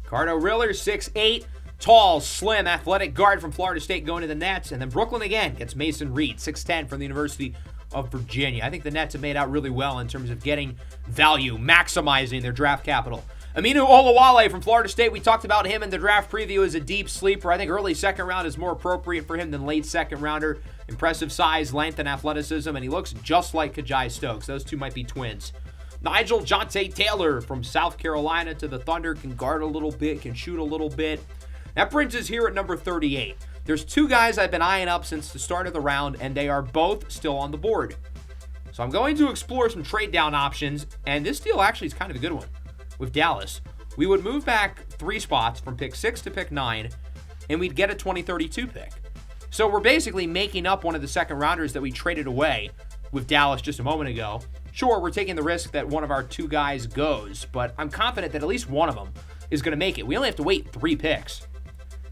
Cardo Riller, 6'8", tall, slim, athletic guard from Florida State going to the Nets. And then Brooklyn again gets Mason Reed, 6'10", from the University of Virginia. I think the Nets have made out really well in terms of getting value, maximizing their draft capital. Aminu Olawale from Florida State, we talked about him in the draft preview as a deep sleeper. I think early second round is more appropriate for him than late second rounder. Impressive size, length, and athleticism, and he looks just like Kajai Stokes. Those two might be twins. Nigel Jonte Taylor from South Carolina to the Thunder, can guard a little bit, can shoot a little bit. That brings us here at number 38. There's 2 guys I've been eyeing up since the start of the round, and they are both still on the board. So I'm going to explore some trade down options, and this deal actually is kind of a good one. With Dallas, we would move back 3 spots from pick 6 to pick 9, and we'd get a 2032 pick. So we're basically making up one of the second rounders that we traded away with Dallas just a moment ago. Sure, we're taking the risk that one of our 2 guys goes, but I'm confident that at least one of them is going to make it. We only have to wait 3 picks.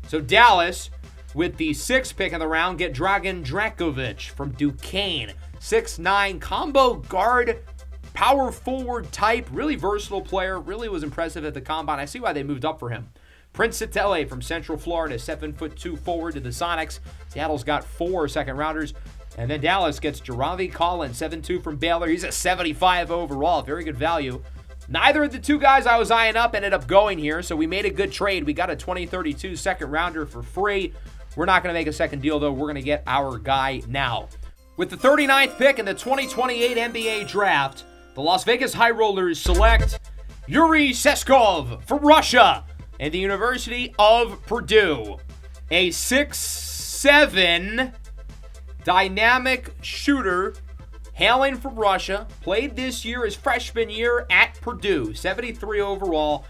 So Dallas, with the 6th pick in the round, get Dragan Dracovic from Duquesne. 6'9", combo guard, power forward type, really versatile player, really was impressive at the combine. I see why they moved up for him. Prince Satele from Central Florida, 7'2" forward to the Sonics. Seattle's got 4 second rounders. And then Dallas gets Jaravi Collins, 7'2" from Baylor. He's a 75 overall, very good value. Neither of the 2 guys I was eyeing up ended up going here, so we made a good trade. We got a 2032 second rounder for free. We're not going to make a second deal, though. We're going to get our guy now. With the 39th pick in the 2028 NBA Draft, the Las Vegas High Rollers select Yuri Seskov from Russia and the University of Purdue. A 6'7" dynamic shooter hailing from Russia, played this year his freshman year at Purdue, 73 overall.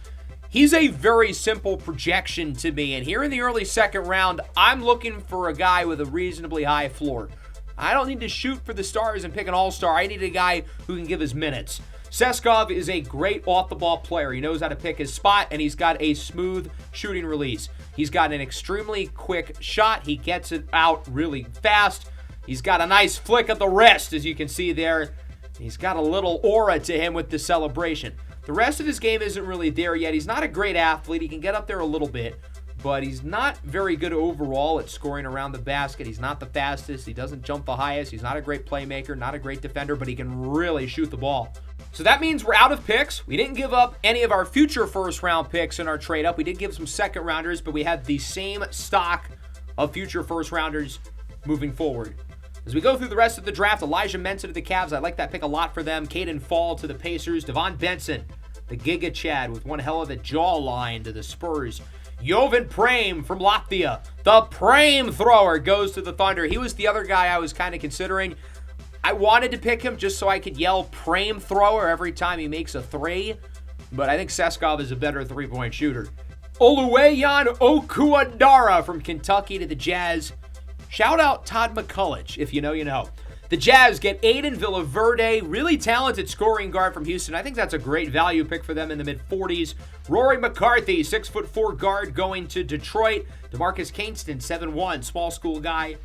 He's a very simple projection to me, and here in the early second round, I'm looking for a guy with a reasonably high floor. I don't need to shoot for the stars and pick an all-star. I need a guy who can give us minutes. Seskov is a great off-the-ball player. He knows how to pick his spot, and he's got a smooth shooting release. He's got an extremely quick shot. He gets it out really fast. He's got a nice flick of the wrist, as you can see there. He's got a little aura to him with the celebration. The rest of his game isn't really there yet. He's not a great athlete. He can get up there a little bit, but he's not very good overall at scoring around the basket. He's not the fastest. He doesn't jump the highest. He's not a great playmaker, not a great defender, but he can really shoot the ball. So that means we're out of picks. We didn't give up any of our future first-round picks in our trade-up. We did give some second-rounders, but we had the same stock of future first-rounders moving forward. As we go through the rest of the draft, Elijah Mensah to the Cavs. I like that pick a lot for them. Caden Fall to the Pacers. Devon Benson, the Giga Chad, with one hell of a jawline to the Spurs. Jovan Prame from Latvia. The Prame thrower goes to the Thunder. He was the other guy I was kind of considering. I wanted to pick him just so I could yell Prame thrower every time he makes a three, but I think Seskov is a better three-point shooter. Oluwayan Okuadara from Kentucky to the Jazz. Shout out Todd McCulloch. If you know, you know. The Jazz get Aiden Villaverde, really talented scoring guard from Houston. I think that's a great value pick for them in the mid-40s. Rory McCarthy, 6'4" guard, going to Detroit. DeMarcus Kingston, 7'1", small school guy,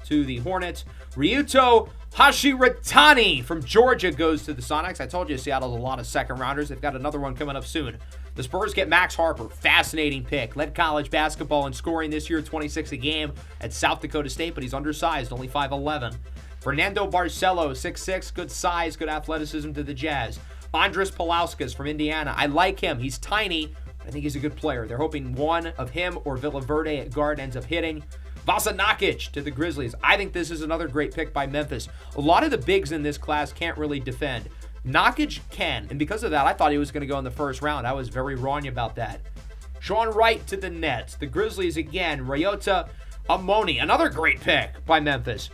to the Hornets. Ryuto Hashiratani from Georgia goes to the Sonics. I told you Seattle's a lot of second-rounders. They've got another one coming up soon. The Spurs get Max Harper. Fascinating pick. Led college basketball in scoring this year, 26 a game at South Dakota State, but he's undersized, only 5'11". Fernando Barcelo, 6'6", good size, good athleticism to the Jazz. Andres Palauskas from Indiana. I like him. He's tiny, but I think he's a good player. They're hoping one of him or Villaverde at guard ends up hitting. Vasa Nakic to the Grizzlies. I think this is another great pick by Memphis. A lot of the bigs in this class can't really defend. Nakic can, and because of that, I thought he was going to go in the first round. I was very wrong about that. Sean Wright to the Nets. The Grizzlies again. Ryota Amoni, another great pick by Memphis.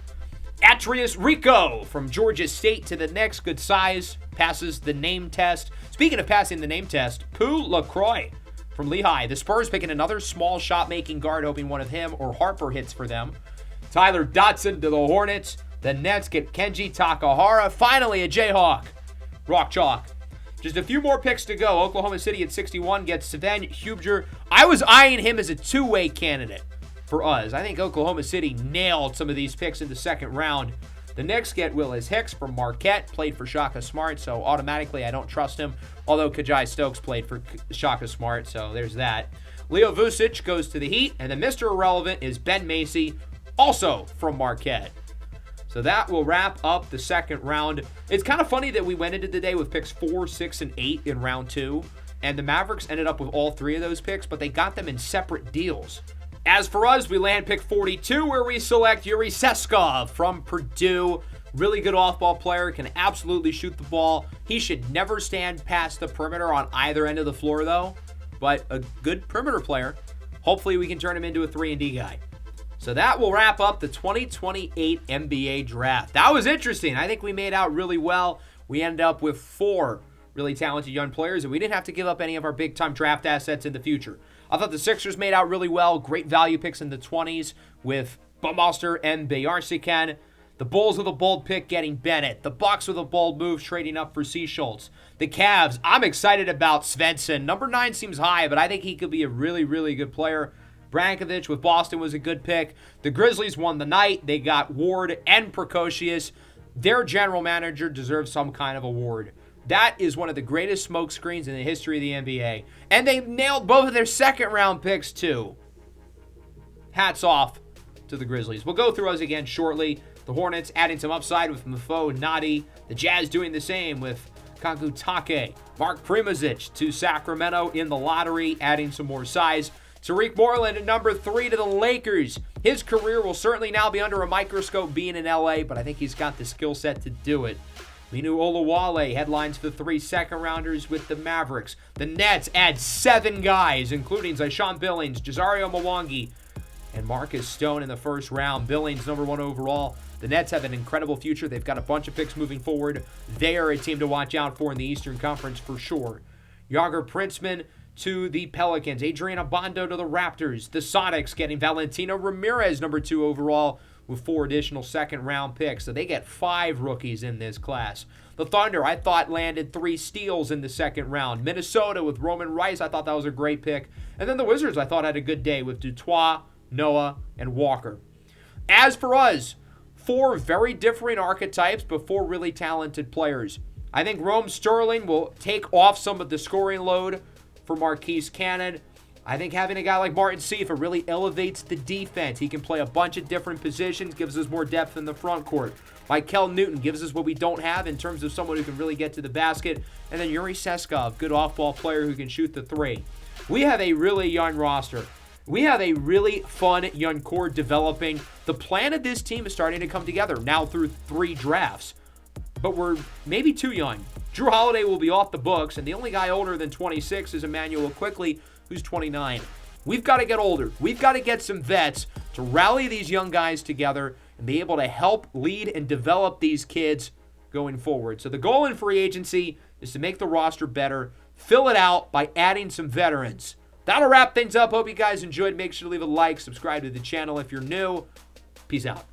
Atrius Rico from Georgia State to the Knicks. Good size, passes the name test. Speaking of passing the name test, Pooh LaCroix from Lehigh. The Spurs picking another small shot-making guard, hoping one of him or Harper hits for them. Tyler Dotson to the Hornets. The Nets get Kenji Takahara. Finally, a Jayhawk. Rock chalk. Just a few more picks to go. Oklahoma City at 61 gets Sven Hubger. I was eyeing him as a two-way candidate for us. I think Oklahoma City nailed some of these picks in the second round. The Knicks get Willis Hicks from Marquette, played for Shaka Smart, so automatically I don't trust him, although Kajai Stokes played for Shaka Smart, so there's that. Leo Vucic goes to the Heat, and the Mr. Irrelevant is Ben Macy, also from Marquette. So that will wrap up the second round. It's kind of funny that we went into the day with picks 4, 6, and 8 in round 2, and the Mavericks ended up with all 3 of those picks, but they got them in separate deals. As for us, we land pick 42, where we select Yuri Seskov from Purdue. Really good off-ball player, can absolutely shoot the ball. He should never stand past the perimeter on either end of the floor, though, but a good perimeter player. Hopefully we can turn him into a 3-and-D guy. So that will wrap up the 2028 NBA draft. That was interesting. I think we made out really well. We ended up with 4 really talented young players, and we didn't have to give up any of our big-time draft assets in the future. I thought the Sixers made out really well. Great value picks in the 20s with Bumbuster and Bayarsikan. The Bulls with a bold pick getting Bennett. The Bucks with a bold move trading up for C. Schultz. The Cavs, I'm excited about Svensson. Number 9 seems high, but I think he could be a really, really good player. Brankovic with Boston was a good pick. The Grizzlies won the night. They got Ward and Precocious. Their general manager deserves some kind of award. That is one of the greatest smoke screens in the history of the NBA. And they nailed both of their second-round picks, too. Hats off to the Grizzlies. We'll go through those again shortly. The Hornets adding some upside with Mfo Nadi. The Jazz doing the same with Kagutake. Mark Primozic to Sacramento in the lottery, adding some more size. Tarik Moreland at number 3 to the Lakers. His career will certainly now be under a microscope being in LA, but I think he's got the skill set to do it. Minu Olawale headlines the 3 second-rounders with the Mavericks. The Nets add 7 guys, including Zishawn Billings, Jazzario Mwangi, and Marcus Stone in the first round. Billings, number 1 overall. The Nets have an incredible future. They've got a bunch of picks moving forward. They are a team to watch out for in the Eastern Conference for sure. Yager Princeman to the Pelicans. Adrian Abondo to the Raptors. The Sonics getting Valentino Ramirez, number 2 overall, with 4 additional second-round picks. So they get 5 rookies in this class. The Thunder, I thought, landed 3 steals in the second round. Minnesota with Roman Rice, I thought that was a great pick. And then the Wizards, I thought, had a good day with Dutoit, Noah, and Walker. As for us, 4 very different archetypes, but 4 really talented players. I think Rome Sterling will take off some of the scoring load for Marquise Cannon. I think having a guy like Martin Seifa really elevates the defense. He can play a bunch of different positions, gives us more depth in the front court. Mikel Newton gives us what we don't have in terms of someone who can really get to the basket. And then Yuri Seskov, good off-ball player who can shoot the 3. We have a really young roster. We have a really fun young core developing. The plan of this team is starting to come together now through 3 drafts. But we're maybe too young. Drew Holiday will be off the books, and the only guy older than 26 is Emmanuel Quickley, who's 29. We've got to get older. We've got to get some vets to rally these young guys together and be able to help lead and develop these kids going forward. So the goal in free agency is to make the roster better, fill it out by adding some veterans. That'll wrap things up. Hope you guys enjoyed. Make sure to leave a like, subscribe to the channel if you're new. Peace out.